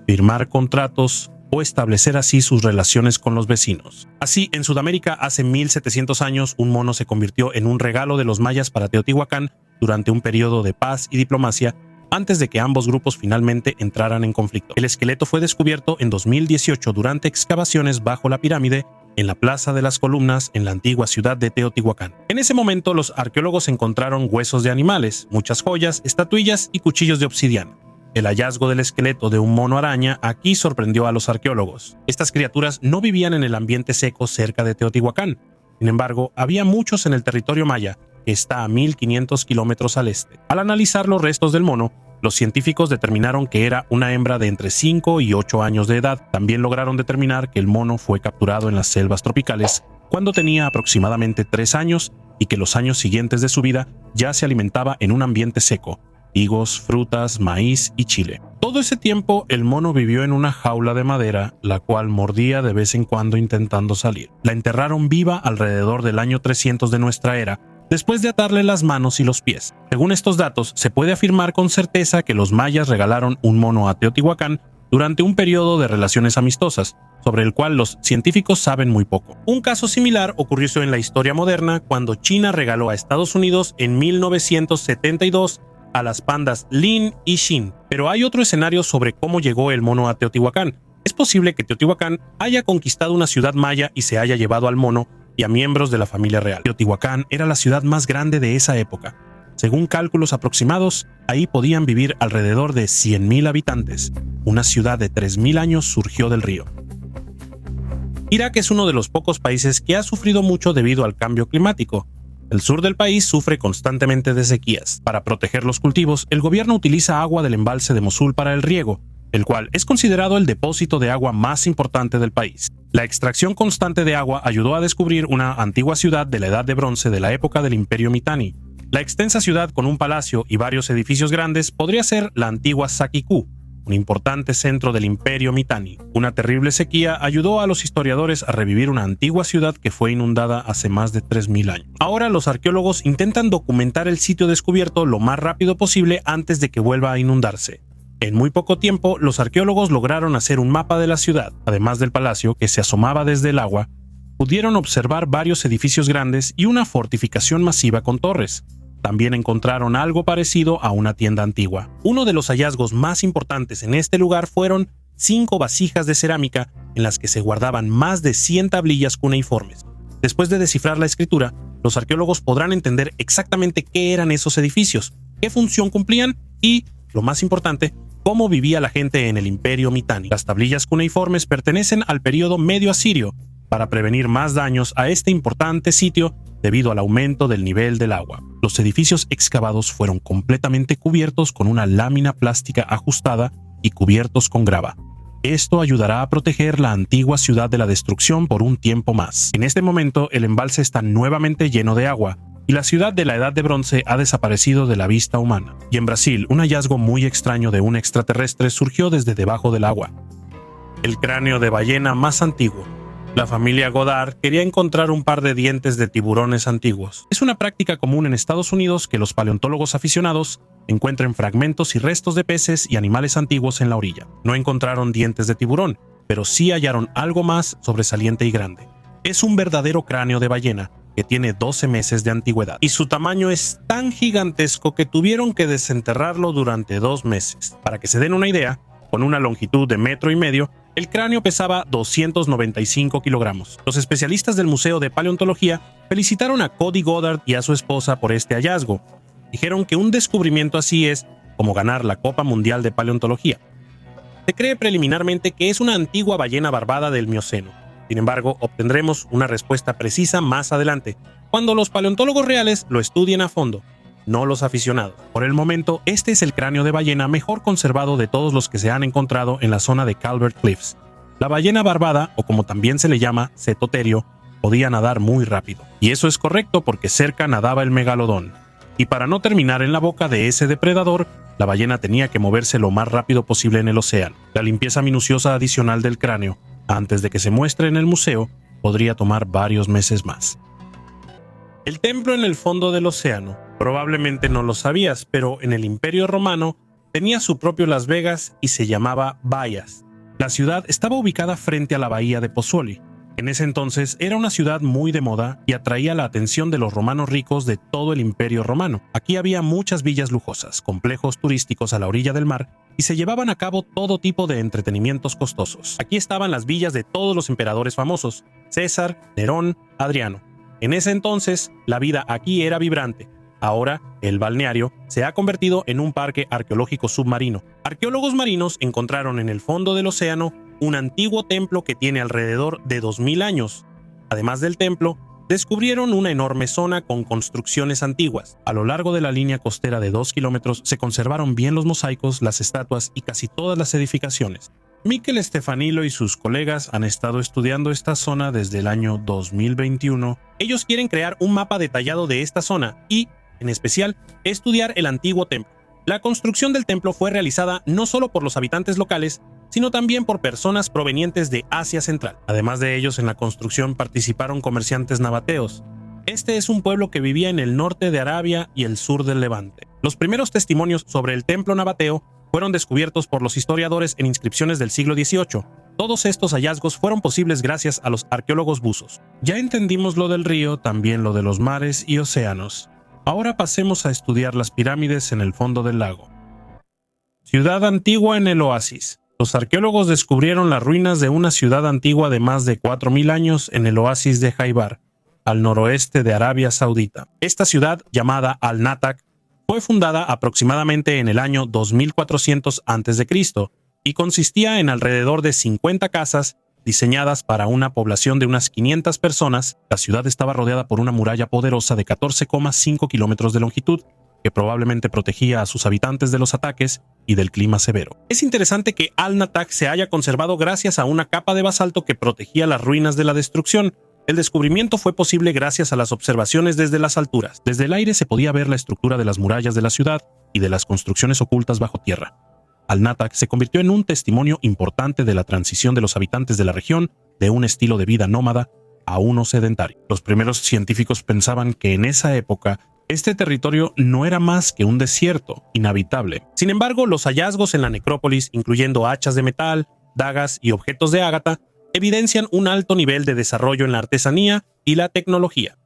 firmar contratos o establecer así sus relaciones con los vecinos. Así, en Sudamérica, hace 1700 años, un mono se convirtió en un regalo de los mayas para Teotihuacán durante un periodo de paz y diplomacia, antes de que ambos grupos finalmente entraran en conflicto. El esqueleto fue descubierto en 2018 durante excavaciones bajo la pirámide en la Plaza de las Columnas en la antigua ciudad de Teotihuacán. En ese momento los arqueólogos encontraron huesos de animales, muchas joyas, estatuillas y cuchillos de obsidiana. El hallazgo del esqueleto de un mono araña aquí sorprendió a los arqueólogos. Estas criaturas no vivían en el ambiente seco cerca de Teotihuacán. Sin embargo, había muchos en el territorio maya, que está a 1.500 kilómetros al este. Al analizar los restos del mono, los científicos determinaron que era una hembra de entre 5 y 8 años de edad. También lograron determinar que el mono fue capturado en las selvas tropicales cuando tenía aproximadamente 3 años y que los años siguientes de su vida ya se alimentaba en un ambiente seco: higos, frutas, maíz y chile. Todo ese tiempo el mono vivió en una jaula de madera, la cual mordía de vez en cuando intentando salir. La enterraron viva alrededor del año 300 de nuestra era, después de atarle las manos y los pies. Según estos datos, se puede afirmar con certeza que los mayas regalaron un mono a Teotihuacán durante un periodo de relaciones amistosas, sobre el cual los científicos saben muy poco. Un caso similar ocurrió en la historia moderna cuando China regaló a Estados Unidos en 1972 a las pandas Lin y Xin. Pero hay otro escenario sobre cómo llegó el mono a Teotihuacán. Es posible que Teotihuacán haya conquistado una ciudad maya y se haya llevado al mono y a miembros de la familia real. Teotihuacán era la ciudad más grande de esa época. Según cálculos aproximados, ahí podían vivir alrededor de 100,000 habitantes. Una ciudad de 3,000 años surgió del río. Irak es uno de los pocos países que ha sufrido mucho debido al cambio climático. El sur del país sufre constantemente de sequías. Para proteger los cultivos, el gobierno utiliza agua del embalse de Mosul para el riego, el cual es considerado el depósito de agua más importante del país. La extracción constante de agua ayudó a descubrir una antigua ciudad de la Edad de Bronce de la época del Imperio Mitanni. La extensa ciudad con un palacio y varios edificios grandes podría ser la antigua Sakikú, un importante centro del Imperio Mitanni. Una terrible sequía ayudó a los historiadores a revivir una antigua ciudad que fue inundada hace más de 3,000 años. Ahora los arqueólogos intentan documentar el sitio descubierto lo más rápido posible antes de que vuelva a inundarse. En muy poco tiempo, los arqueólogos lograron hacer un mapa de la ciudad. Además del palacio, que se asomaba desde el agua, pudieron observar varios edificios grandes y una fortificación masiva con torres. También encontraron algo parecido a una tienda antigua. Uno de los hallazgos más importantes en este lugar fueron 5 vasijas de cerámica en las que se guardaban más de 100 tablillas cuneiformes. Después de descifrar la escritura, los arqueólogos podrán entender exactamente qué eran esos edificios, qué función cumplían y, lo más importante, cómo vivía la gente en el Imperio Mitanni. Las tablillas cuneiformes pertenecen al período medio asirio, para prevenir más daños a este importante sitio debido al aumento del nivel del agua. Los edificios excavados fueron completamente cubiertos con una lámina plástica ajustada y cubiertos con grava. Esto ayudará a proteger la antigua ciudad de la destrucción por un tiempo más. En este momento, el embalse está nuevamente lleno de agua y la ciudad de la Edad de Bronce ha desaparecido de la vista humana. Y en Brasil, un hallazgo muy extraño de un extraterrestre surgió desde debajo del agua. El cráneo de ballena más antiguo. La familia Goddard quería encontrar un par de dientes de tiburones antiguos. Es una práctica común en Estados Unidos que los paleontólogos aficionados encuentren fragmentos y restos de peces y animales antiguos en la orilla. No encontraron dientes de tiburón, pero sí hallaron algo más sobresaliente y grande. Es un verdadero cráneo de ballena que tiene 12 meses de antigüedad, y su tamaño es tan gigantesco que tuvieron que desenterrarlo durante 2 meses. Para que se den una idea, con una longitud de 1,5 metros, el cráneo pesaba 295 kilogramos. Los especialistas del Museo de Paleontología felicitaron a Cody Goddard y a su esposa por este hallazgo. Dijeron que un descubrimiento así es como ganar la Copa Mundial de Paleontología. Se cree preliminarmente que es una antigua ballena barbada del Mioceno. Sin embargo, obtendremos una respuesta precisa más adelante, cuando los paleontólogos reales lo estudien a fondo, no los aficionados. Por el momento, este es el cráneo de ballena mejor conservado de todos los que se han encontrado en la zona de Calvert Cliffs. La ballena barbada, o como también se le llama, cetoterio, podía nadar muy rápido. Y eso es correcto porque cerca nadaba el megalodón. Y para no terminar en la boca de ese depredador, la ballena tenía que moverse lo más rápido posible en el océano. La limpieza minuciosa adicional del cráneo, antes de que se muestre en el museo, podría tomar varios meses más. El templo en el fondo del océano. Probablemente no lo sabías, pero en el Imperio Romano tenía su propio Las Vegas y se llamaba Baias. La ciudad estaba ubicada frente a la bahía de Pozzuoli. En ese entonces era una ciudad muy de moda y atraía la atención de los romanos ricos de todo el Imperio Romano. Aquí había muchas villas lujosas, complejos turísticos a la orilla del mar y se llevaban a cabo todo tipo de entretenimientos costosos. Aquí estaban las villas de todos los emperadores famosos: César, Nerón, Adriano. En ese entonces, la vida aquí era vibrante. Ahora, el balneario se ha convertido en un parque arqueológico submarino. Arqueólogos marinos encontraron en el fondo del océano un antiguo templo que tiene alrededor de 2000 años. Además del templo, descubrieron una enorme zona con construcciones antiguas. A lo largo de la línea costera de 2 kilómetros se conservaron bien los mosaicos, las estatuas y casi todas las edificaciones. Mikkel Stefanilo y sus colegas han estado estudiando esta zona desde el año 2021. Ellos quieren crear un mapa detallado de esta zona y, en especial, estudiar el antiguo templo. La construcción del templo fue realizada no solo por los habitantes locales, sino también por personas provenientes de Asia Central. Además de ellos, en la construcción participaron comerciantes nabateos. Este es un pueblo que vivía en el norte de Arabia y el sur del Levante. Los primeros testimonios sobre el templo nabateo fueron descubiertos por los historiadores en inscripciones del siglo XVIII. Todos estos hallazgos fueron posibles gracias a los arqueólogos buzos. Ya entendimos lo del río, también lo de los mares y océanos. Ahora pasemos a estudiar las pirámides en el fondo del lago. Ciudad antigua en el oasis. Los arqueólogos descubrieron las ruinas de una ciudad antigua de más de 4000 años en el oasis de Jaibar, al noroeste de Arabia Saudita. Esta ciudad, llamada Al-Natak, fue fundada aproximadamente en el año 2400 a.C. y consistía en alrededor de 50 casas diseñadas para una población de unas 500 personas. La ciudad estaba rodeada por una muralla poderosa de 14,5 kilómetros de longitud, que probablemente protegía a sus habitantes de los ataques y del clima severo. Es interesante que Al-Natak se haya conservado gracias a una capa de basalto que protegía las ruinas de la destrucción. El descubrimiento fue posible gracias a las observaciones desde las alturas. Desde el aire se podía ver la estructura de las murallas de la ciudad y de las construcciones ocultas bajo tierra. Al-Natak se convirtió en un testimonio importante de la transición de los habitantes de la región de un estilo de vida nómada a uno sedentario. Los primeros científicos pensaban que en esa época este territorio no era más que un desierto inhabitable. Sin embargo, los hallazgos en la necrópolis, incluyendo hachas de metal, dagas y objetos de ágata, evidencian un alto nivel de desarrollo en la artesanía y la tecnología.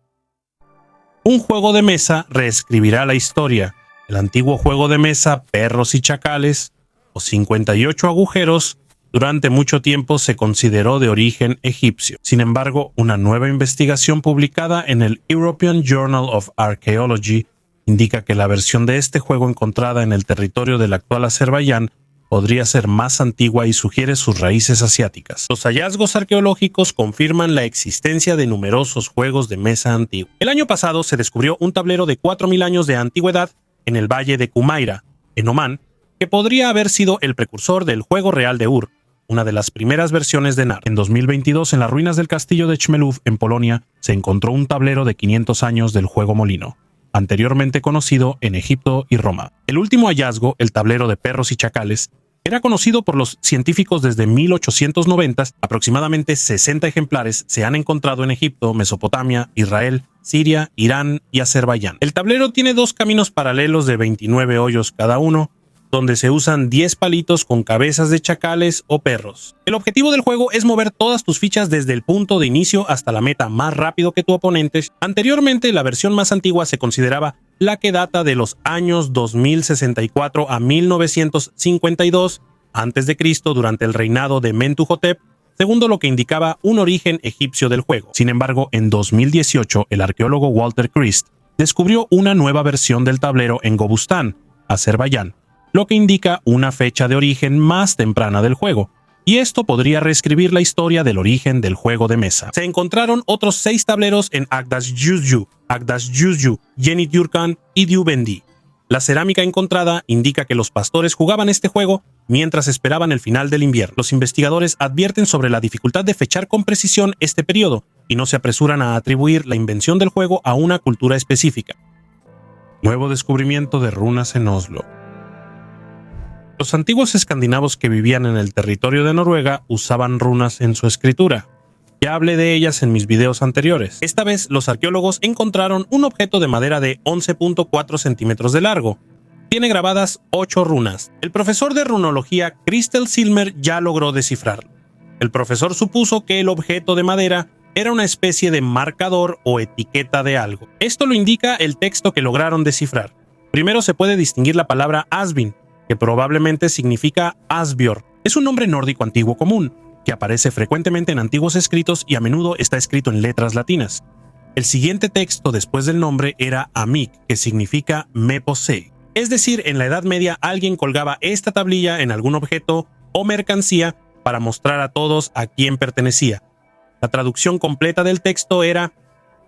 Un juego de mesa reescribirá la historia. El antiguo juego de mesa Perros y Chacales, o 58 agujeros, durante mucho tiempo se consideró de origen egipcio. Sin embargo, una nueva investigación publicada en el European Journal of Archaeology indica que la versión de este juego encontrada en el territorio del actual Azerbaiyán podría ser más antigua y sugiere sus raíces asiáticas. Los hallazgos arqueológicos confirman la existencia de numerosos juegos de mesa antiguos. El año pasado se descubrió un tablero de 4000 años de antigüedad en el valle de Kumaira, en Omán, que podría haber sido el precursor del juego real de Ur, una de las primeras versiones de NAR. En 2022, en las ruinas del castillo de Chmelov, en Polonia, se encontró un tablero de 500 años del juego molino, anteriormente conocido en Egipto y Roma. El último hallazgo, el tablero de Perros y Chacales, era conocido por los científicos desde 1890. Aproximadamente 60 ejemplares se han encontrado en Egipto, Mesopotamia, Israel, Siria, Irán y Azerbaiyán. El tablero tiene dos caminos paralelos de 29 hoyos cada uno, donde se usan 10 palitos con cabezas de chacales o perros. El objetivo del juego es mover todas tus fichas desde el punto de inicio hasta la meta más rápido que tu oponente. Anteriormente, la versión más antigua se consideraba la que data de los años 2064 a 1952 a.C. durante el reinado de Mentuhotep, segundo lo que indicaba un origen egipcio del juego. Sin embargo, en 2018, el arqueólogo Walter Christ descubrió una nueva versión del tablero en Gobustán, Azerbaiyán, lo que indica una fecha de origen más temprana del juego, y esto podría reescribir la historia del origen del juego de mesa. Se encontraron otros 6 tableros en Agdash-Juzju, Yenit-Yurkan y Diubendi. La cerámica encontrada indica que los pastores jugaban este juego mientras esperaban el final del invierno. Los investigadores advierten sobre la dificultad de fechar con precisión este periodo y no se apresuran a atribuir la invención del juego a una cultura específica. Nuevo descubrimiento de runas en Oslo. Los antiguos escandinavos que vivían en el territorio de Noruega usaban runas en su escritura. Ya hablé de ellas en mis videos anteriores. Esta vez los arqueólogos encontraron un objeto de madera de 11.4 centímetros de largo. Tiene grabadas 8 runas. El profesor de runología Christel Silmer ya logró descifrarlo. El profesor supuso que el objeto de madera era una especie de marcador o etiqueta de algo. Esto lo indica el texto que lograron descifrar. Primero se puede distinguir la palabra Asvin, que probablemente significa Asbjörn. Es un nombre nórdico antiguo común, que aparece frecuentemente en antiguos escritos y a menudo está escrito en letras latinas. El siguiente texto después del nombre era Amik, que significa me posee. Es decir, en la Edad Media alguien colgaba esta tablilla en algún objeto o mercancía para mostrar a todos a quién pertenecía. La traducción completa del texto era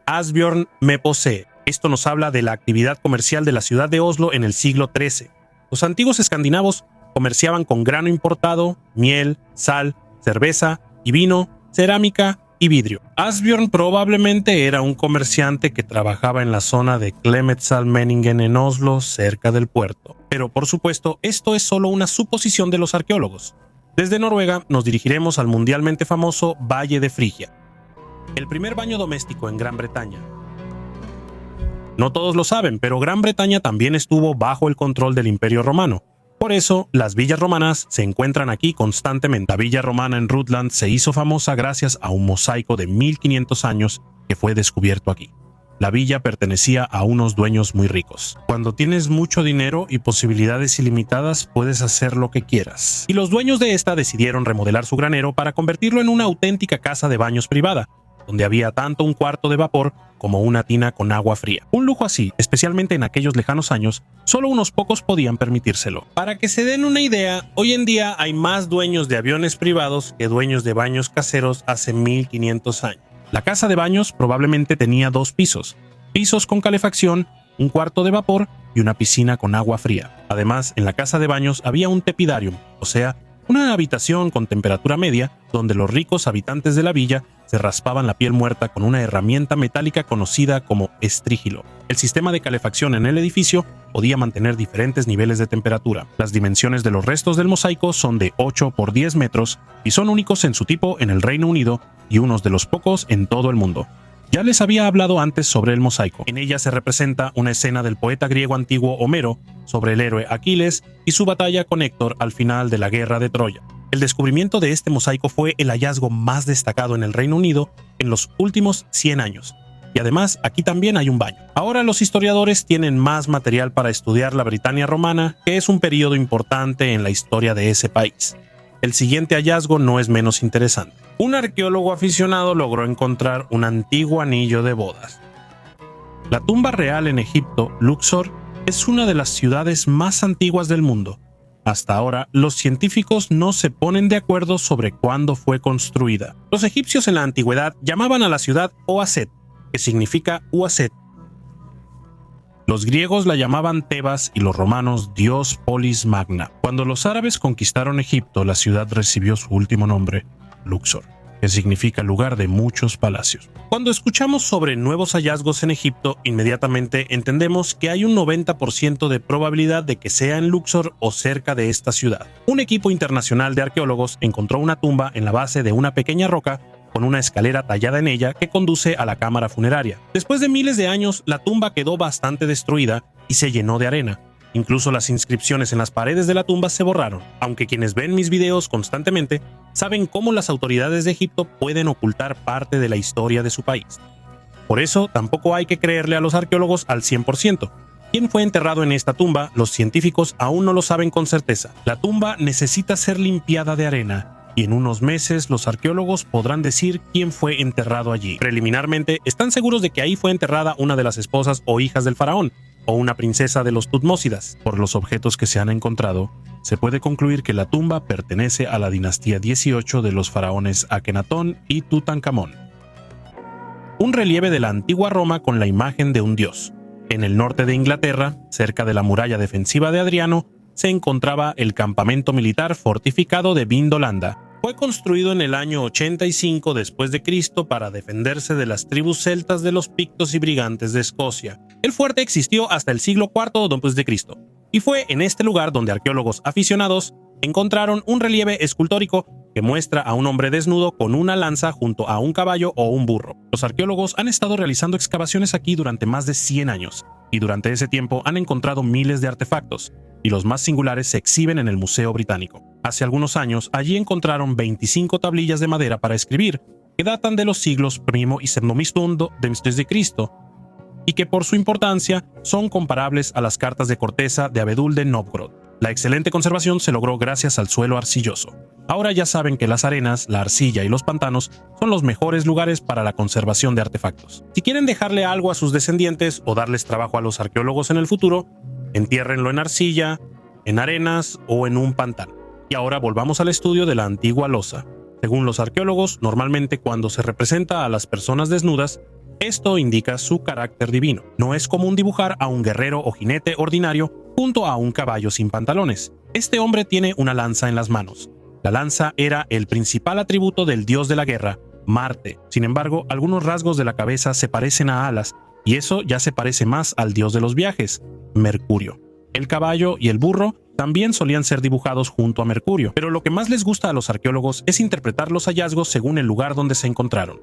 Asbjörn me posee. Esto nos habla de la actividad comercial de la ciudad de Oslo en el siglo XIII. Los antiguos escandinavos Comerciaban con grano importado, miel, sal, cerveza y vino, cerámica y vidrio. Asbjørn probablemente era un comerciante que trabajaba en la zona de Clemetsalmenningen en Oslo, cerca del puerto. Pero por supuesto, esto es solo una suposición de los arqueólogos. Desde Noruega nos dirigiremos al mundialmente famoso Valle de Frigia, el primer baño doméstico en Gran Bretaña. No todos lo saben, pero Gran Bretaña también estuvo bajo el control del Imperio Romano. Por eso, las villas romanas se encuentran aquí constantemente. La villa romana en Rutland se hizo famosa gracias a un mosaico de 1500 años que fue descubierto aquí. La villa pertenecía a unos dueños muy ricos. Cuando tienes mucho dinero y posibilidades ilimitadas, puedes hacer lo que quieras. Y los dueños de esta decidieron remodelar su granero para convertirlo en una auténtica casa de baños privada, donde había tanto un cuarto de vapor como una tina con agua fría. Un lujo así, especialmente en aquellos lejanos años, solo unos pocos podían permitírselo. Para que se den una idea, hoy en día hay más dueños de aviones privados que dueños de baños caseros hace 1500 años. La casa de baños probablemente tenía 2 pisos con calefacción, un cuarto de vapor y una piscina con agua fría. Además, en la casa de baños había un tepidarium, o sea, una habitación con temperatura media donde los ricos habitantes de la villa se raspaban la piel muerta con una herramienta metálica conocida como estrígilo. El sistema de calefacción en el edificio podía mantener diferentes niveles de temperatura. Las dimensiones de los restos del mosaico son de 8 por 10 metros y son únicos en su tipo en el Reino Unido y unos de los pocos en todo el mundo. Ya les había hablado antes sobre el mosaico. En ella se representa una escena del poeta griego antiguo Homero sobre el héroe Aquiles y su batalla con Héctor al final de la guerra de Troya. El descubrimiento de este mosaico fue el hallazgo más destacado en el Reino Unido en los últimos 100 años. Y además, aquí también hay un baño. Ahora los historiadores tienen más material para estudiar la Britania romana, que es un periodo importante en la historia de ese país. El siguiente hallazgo no es menos interesante. Un arqueólogo aficionado logró encontrar un antiguo anillo de bodas. La tumba real en Egipto, Luxor, es una de las ciudades más antiguas del mundo. Hasta ahora, los científicos no se ponen de acuerdo sobre cuándo fue construida. Los egipcios en la antigüedad llamaban a la ciudad Oaset, que significa Uaset. Los griegos la llamaban Tebas y los romanos Dios Polis Magna. Cuando los árabes conquistaron Egipto, la ciudad recibió su último nombre, Luxor, que significa lugar de muchos palacios. Cuando escuchamos sobre nuevos hallazgos en Egipto, inmediatamente entendemos que hay un 90% de probabilidad de que sea en Luxor o cerca de esta ciudad. Un equipo internacional de arqueólogos encontró una tumba en la base de una pequeña roca con una escalera tallada en ella que conduce a la cámara funeraria. Después de miles de años, la tumba quedó bastante destruida y se llenó de arena. Incluso las inscripciones en las paredes de la tumba se borraron, aunque quienes ven mis videos constantemente saben cómo las autoridades de Egipto pueden ocultar parte de la historia de su país. Por eso, tampoco hay que creerle a los arqueólogos al 100%. ¿Quién fue enterrado en esta tumba? Los científicos aún no lo saben con certeza. La tumba necesita ser limpiada de arena, y en unos meses los arqueólogos podrán decir quién fue enterrado allí. Preliminarmente, están seguros de que ahí fue enterrada una de las esposas o hijas del faraón, o una princesa de los Tutmósidas. Por los objetos que se han encontrado, se puede concluir que la tumba pertenece a la dinastía 18 de los faraones Akenatón y Tutankamón. Un relieve de la antigua Roma con la imagen de un dios. En el norte de Inglaterra, cerca de la muralla defensiva de Adriano, se encontraba el campamento militar fortificado de Vindolanda. Fue construido en el año 85 después de Cristo para defenderse de las tribus celtas de los pictos y brigantes de Escocia. El fuerte existió hasta el siglo IV después de Cristo, y fue en este lugar donde arqueólogos aficionados encontraron un relieve escultórico que muestra a un hombre desnudo con una lanza junto a un caballo o un burro. Los arqueólogos han estado realizando excavaciones aquí durante más de 100 años, y durante ese tiempo han encontrado miles de artefactos, y los más singulares se exhiben en el Museo Británico. Hace algunos años, allí encontraron 25 tablillas de madera para escribir, que datan de los siglos I y II después de Cristo, y que por su importancia son comparables a las cartas de corteza de Abedul de Novgorod. La excelente conservación se logró gracias al suelo arcilloso. Ahora ya saben que las arenas, la arcilla y los pantanos son los mejores lugares para la conservación de artefactos. Si quieren dejarle algo a sus descendientes o darles trabajo a los arqueólogos en el futuro, entiérrenlo en arcilla, en arenas o en un pantano. Y ahora volvamos al estudio de la antigua losa. Según los arqueólogos, normalmente cuando se representa a las personas desnudas, esto indica su carácter divino. No es común dibujar a un guerrero o jinete ordinario junto a un caballo sin pantalones. Este hombre tiene una lanza en las manos. La lanza era el principal atributo del dios de la guerra, Marte. Sin embargo, algunos rasgos de la cabeza se parecen a alas, y eso ya se parece más al dios de los viajes, Mercurio. El caballo y el burro también solían ser dibujados junto a Mercurio, pero lo que más les gusta a los arqueólogos es interpretar los hallazgos según el lugar donde se encontraron.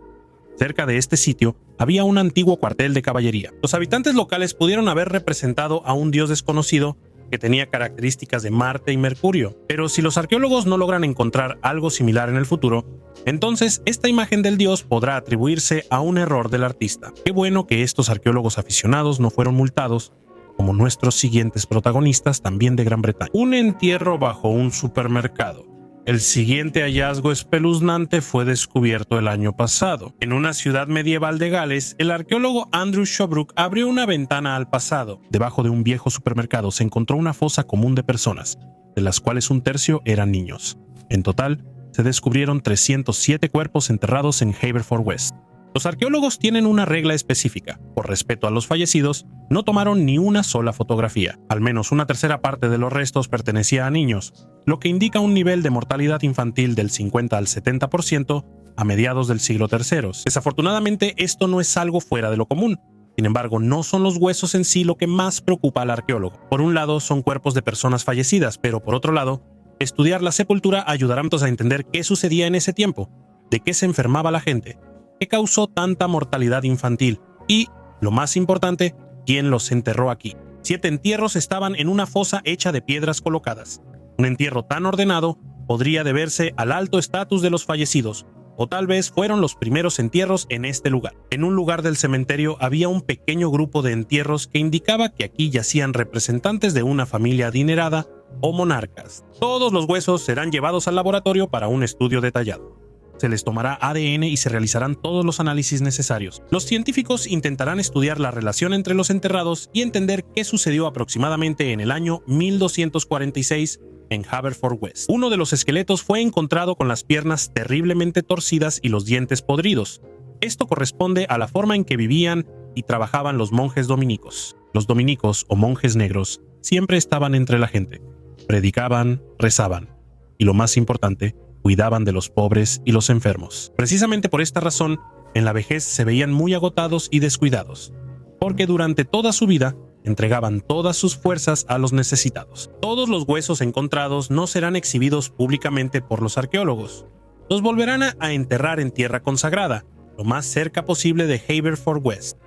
Cerca de este sitio había un antiguo cuartel de caballería. Los habitantes locales pudieron haber representado a un dios desconocido que tenía características de Marte y Mercurio, pero si los arqueólogos no logran encontrar algo similar en el futuro, entonces esta imagen del dios podrá atribuirse a un error del artista. Qué bueno que estos arqueólogos aficionados no fueron multados, como nuestros siguientes protagonistas también de Gran Bretaña. Un entierro bajo un supermercado. El siguiente hallazgo espeluznante fue descubierto el año pasado. En una ciudad medieval de Gales, el arqueólogo Andrew Shobrook abrió una ventana al pasado. Debajo de un viejo supermercado se encontró una fosa común de personas, de las cuales un tercio eran niños. En total, se descubrieron 307 cuerpos enterrados en Haverfordwest. Los arqueólogos tienen una regla específica. Por respeto a los fallecidos, no tomaron ni una sola fotografía. Al menos una tercera parte de los restos pertenecía a niños, lo que indica un nivel de mortalidad infantil del 50 al 70% a mediados del siglo III. Desafortunadamente, esto no es algo fuera de lo común. Sin embargo, no son los huesos en sí lo que más preocupa al arqueólogo. Por un lado, son cuerpos de personas fallecidas, pero por otro lado, estudiar la sepultura ayudará a entender qué sucedía en ese tiempo, de qué se enfermaba la gente, qué causó tanta mortalidad infantil y, lo más importante, quién los enterró aquí. 7 entierros estaban en una fosa hecha de piedras colocadas. Un entierro tan ordenado podría deberse al alto estatus de los fallecidos, o tal vez fueron los primeros entierros en este lugar. En un lugar del cementerio había un pequeño grupo de entierros que indicaba que aquí yacían representantes de una familia adinerada o monarcas. Todos los huesos serán llevados al laboratorio para un estudio detallado. Se les tomará ADN y se realizarán todos los análisis necesarios. Los científicos intentarán estudiar la relación entre los enterrados y entender qué sucedió aproximadamente en el año 1246 en Haverfordwest. Uno de los esqueletos fue encontrado con las piernas terriblemente torcidas y los dientes podridos. Esto corresponde a la forma en que vivían y trabajaban los monjes dominicos. Los dominicos o monjes negros siempre estaban entre la gente. Predicaban, rezaban y, lo más importante, cuidaban de los pobres y los enfermos. Precisamente por esta razón, en la vejez se veían muy agotados y descuidados, porque durante toda su vida entregaban todas sus fuerzas a los necesitados. Todos los huesos encontrados no serán exhibidos públicamente por los arqueólogos. Los volverán a enterrar en tierra consagrada, lo más cerca posible de Haverfordwest.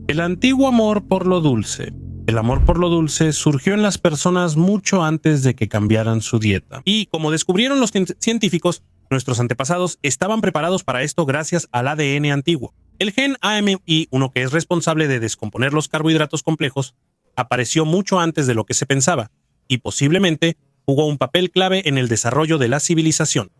El antiguo amor por lo dulce. El amor por lo dulce surgió en las personas mucho antes de que cambiaran su dieta. Y como descubrieron los científicos, nuestros antepasados estaban preparados para esto gracias al ADN antiguo. El gen AMI1, que es responsable de descomponer los carbohidratos complejos, apareció mucho antes de lo que se pensaba y posiblemente jugó un papel clave en el desarrollo de la civilización.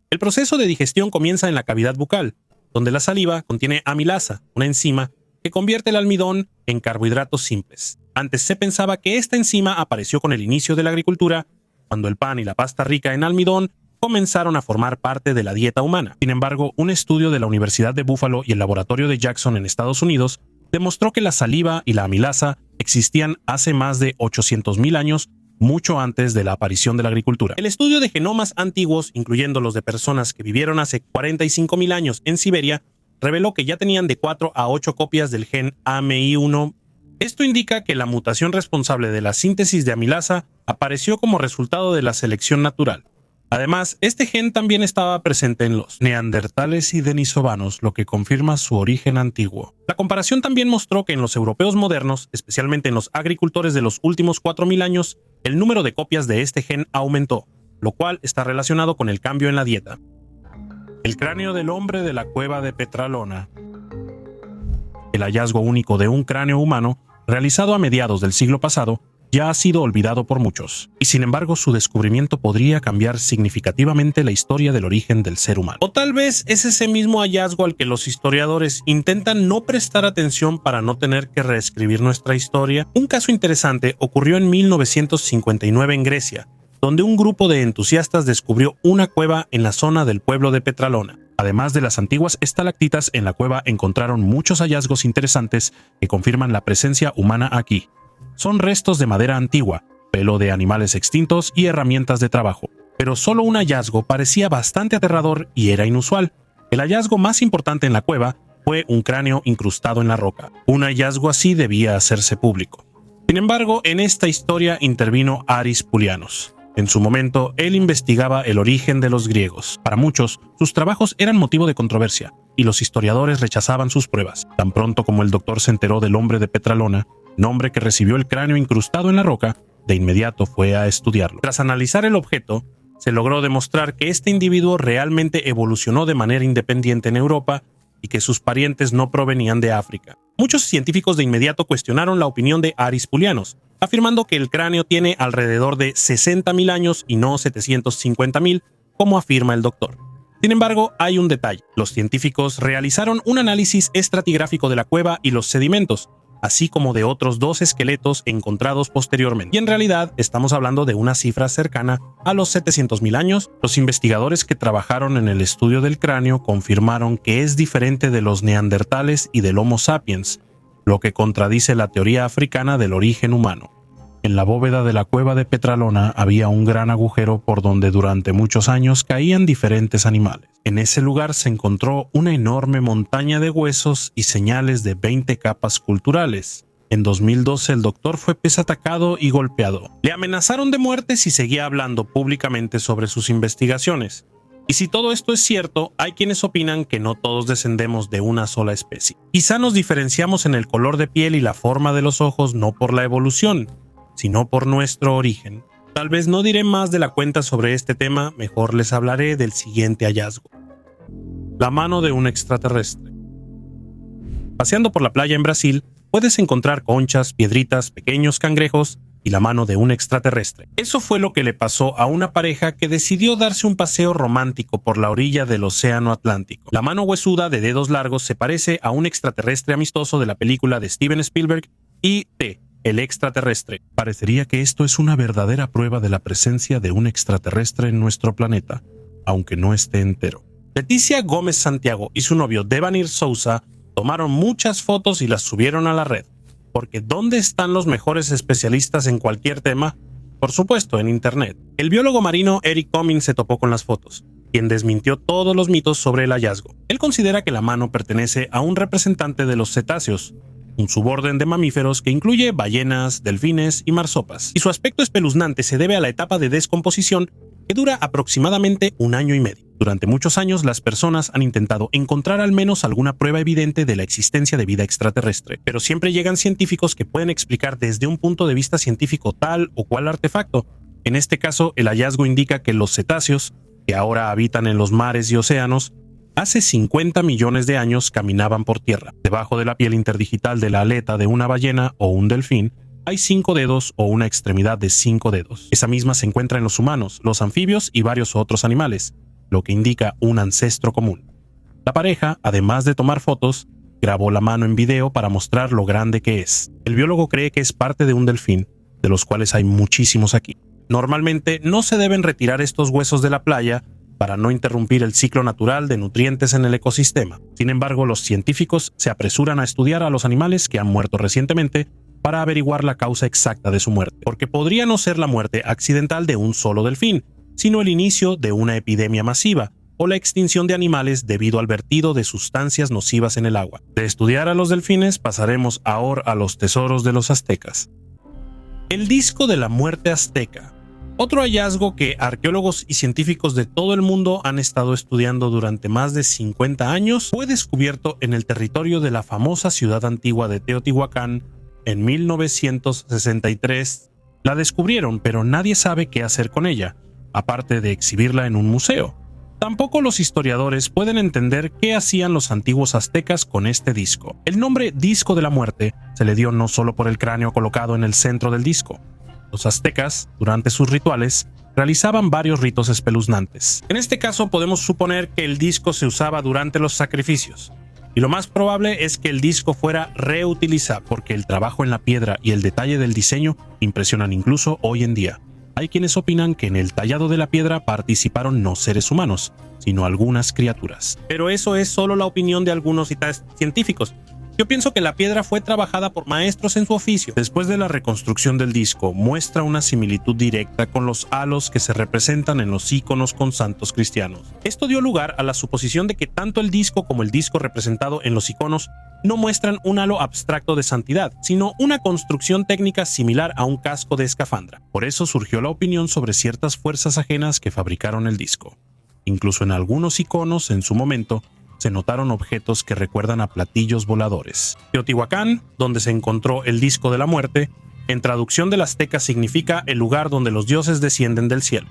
El proceso de digestión comienza en la cavidad bucal, donde la saliva contiene amilasa, una enzima que convierte el almidón en carbohidratos simples. Antes se pensaba que esta enzima apareció con el inicio de la agricultura, cuando el pan y la pasta rica en almidón comenzaron a formar parte de la dieta humana. Sin embargo, un estudio de la Universidad de Buffalo y el laboratorio de Jackson en Estados Unidos demostró que la saliva y la amilasa existían hace más de 800,000 años, mucho antes de la aparición de la agricultura. El estudio de genomas antiguos, incluyendo los de personas que vivieron hace 45,000 años en Siberia, reveló que ya tenían de 4 a 8 copias del gen AMI1. Esto indica que la mutación responsable de la síntesis de amilasa apareció como resultado de la selección natural. Además, este gen también estaba presente en los neandertales y denisovanos, lo que confirma su origen antiguo. La comparación también mostró que en los europeos modernos, especialmente en los agricultores de los últimos 4,000 años, el número de copias de este gen aumentó, lo cual está relacionado con el cambio en la dieta. El cráneo del hombre de la cueva de Petralona. El hallazgo único de un cráneo humano, realizado a mediados del siglo pasado, ya ha sido olvidado por muchos, y sin embargo su descubrimiento podría cambiar significativamente la historia del origen del ser humano. O tal vez es ese mismo hallazgo al que los historiadores intentan no prestar atención para no tener que reescribir nuestra historia. Un caso interesante ocurrió en 1959 en Grecia, donde un grupo de entusiastas descubrió una cueva en la zona del pueblo de Petralona. Además de las antiguas estalactitas, en la cueva encontraron muchos hallazgos interesantes que confirman la presencia humana aquí. Son restos de madera antigua, pelo de animales extintos y herramientas de trabajo. Pero solo un hallazgo parecía bastante aterrador y era inusual. El hallazgo más importante en la cueva fue un cráneo incrustado en la roca. Un hallazgo así debía hacerse público. Sin embargo, en esta historia intervino Aris Poulianos. En su momento, él investigaba el origen de los griegos. Para muchos, sus trabajos eran motivo de controversia, y los historiadores rechazaban sus pruebas. Tan pronto como el doctor se enteró del hombre de Petralona, nombre que recibió el cráneo incrustado en la roca, de inmediato fue a estudiarlo. Tras analizar el objeto, se logró demostrar que este individuo realmente evolucionó de manera independiente en Europa y que sus parientes no provenían de África. Muchos científicos de inmediato cuestionaron la opinión de Aris Poulianos, afirmando que el cráneo tiene alrededor de 60.000 años y no 750.000, como afirma el doctor. Sin embargo, hay un detalle. Los científicos realizaron un análisis estratigráfico de la cueva y los sedimentos, así como de otros 2 esqueletos encontrados posteriormente. Y en realidad estamos hablando de una cifra cercana a los 700.000 años. Los investigadores que trabajaron en el estudio del cráneo confirmaron que es diferente de los neandertales y del Homo sapiens, lo que contradice la teoría africana del origen humano. En la bóveda de la cueva de Petralona había un gran agujero por donde durante muchos años caían diferentes animales. En ese lugar se encontró una enorme montaña de huesos y señales de 20 capas culturales. En 2012 el doctor fue atacado y golpeado. Le amenazaron de muerte si seguía hablando públicamente sobre sus investigaciones. Y si todo esto es cierto, hay quienes opinan que no todos descendemos de una sola especie. Quizá nos diferenciamos en el color de piel y la forma de los ojos no por la evolución, sino por nuestro origen. Tal vez no diré más de la cuenta sobre este tema, mejor les hablaré del siguiente hallazgo. La mano de un extraterrestre. Paseando por la playa en Brasil, puedes encontrar conchas, piedritas, pequeños cangrejos y la mano de un extraterrestre. Eso fue lo que le pasó a una pareja que decidió darse un paseo romántico por la orilla del Océano Atlántico. La mano huesuda de dedos largos se parece a un extraterrestre amistoso de la película de Steven Spielberg E.T., el extraterrestre. Parecería que esto es una verdadera prueba de la presencia de un extraterrestre en nuestro planeta, aunque no esté entero. Leticia Gómez Santiago y su novio Devanir Sousa tomaron muchas fotos y las subieron a la red. Porque ¿dónde están los mejores especialistas en cualquier tema? Por supuesto, en Internet. El biólogo marino Eric Cummings se topó con las fotos, quien desmintió todos los mitos sobre el hallazgo. Él considera que la mano pertenece a un representante de los cetáceos, un suborden de mamíferos que incluye ballenas, delfines y marsopas. Y su aspecto espeluznante se debe a la etapa de descomposición que dura aproximadamente 1 año y medio. Durante muchos años, las personas han intentado encontrar al menos alguna prueba evidente de la existencia de vida extraterrestre, pero siempre llegan científicos que pueden explicar desde un punto de vista científico tal o cual artefacto. En este caso, el hallazgo indica que los cetáceos, que ahora habitan en los mares y océanos, hace 50 millones de años caminaban por tierra. Debajo de la piel interdigital de la aleta de una ballena o un delfín, hay 5 dedos o una extremidad de 5 dedos. Esa misma se encuentra en los humanos, los anfibios y varios otros animales, lo que indica un ancestro común. La pareja, además de tomar fotos, grabó la mano en video para mostrar lo grande que es. El biólogo cree que es parte de un delfín, de los cuales hay muchísimos aquí. Normalmente no se deben retirar estos huesos de la playa para no interrumpir el ciclo natural de nutrientes en el ecosistema. Sin embargo, los científicos se apresuran a estudiar a los animales que han muerto recientemente para averiguar la causa exacta de su muerte, porque podría no ser la muerte accidental de un solo delfín, sino el inicio de una epidemia masiva o la extinción de animales debido al vertido de sustancias nocivas en el agua. De estudiar a los delfines pasaremos ahora a los tesoros de los aztecas. El disco de la muerte azteca. Otro hallazgo que arqueólogos y científicos de todo el mundo han estado estudiando durante más de 50 años fue descubierto en el territorio de la famosa ciudad antigua de Teotihuacán en 1963. La descubrieron, pero nadie sabe qué hacer con ella, aparte de exhibirla en un museo. Tampoco los historiadores pueden entender qué hacían los antiguos aztecas con este disco. El nombre Disco de la Muerte se le dio no solo por el cráneo colocado en el centro del disco. Los aztecas, durante sus rituales, realizaban varios ritos espeluznantes. En este caso podemos suponer que el disco se usaba durante los sacrificios, y lo más probable es que el disco fuera reutilizado, porque el trabajo en la piedra y el detalle del diseño impresionan incluso hoy en día. Hay quienes opinan que en el tallado de la piedra participaron no seres humanos, sino algunas criaturas. Pero eso es solo la opinión de algunos científicos. Yo pienso que la piedra fue trabajada por maestros en su oficio. Después de la reconstrucción del disco, muestra una similitud directa con los halos que se representan en los íconos con santos cristianos. Esto dio lugar a la suposición de que tanto el disco como el disco representado en los iconos no muestran un halo abstracto de santidad, sino una construcción técnica similar a un casco de escafandra. Por eso surgió la opinión sobre ciertas fuerzas ajenas que fabricaron el disco. Incluso en algunos iconos, en su momento, se notaron objetos que recuerdan a platillos voladores. Teotihuacán, donde se encontró el disco de la muerte, en traducción del azteca significa el lugar donde los dioses descienden del cielo.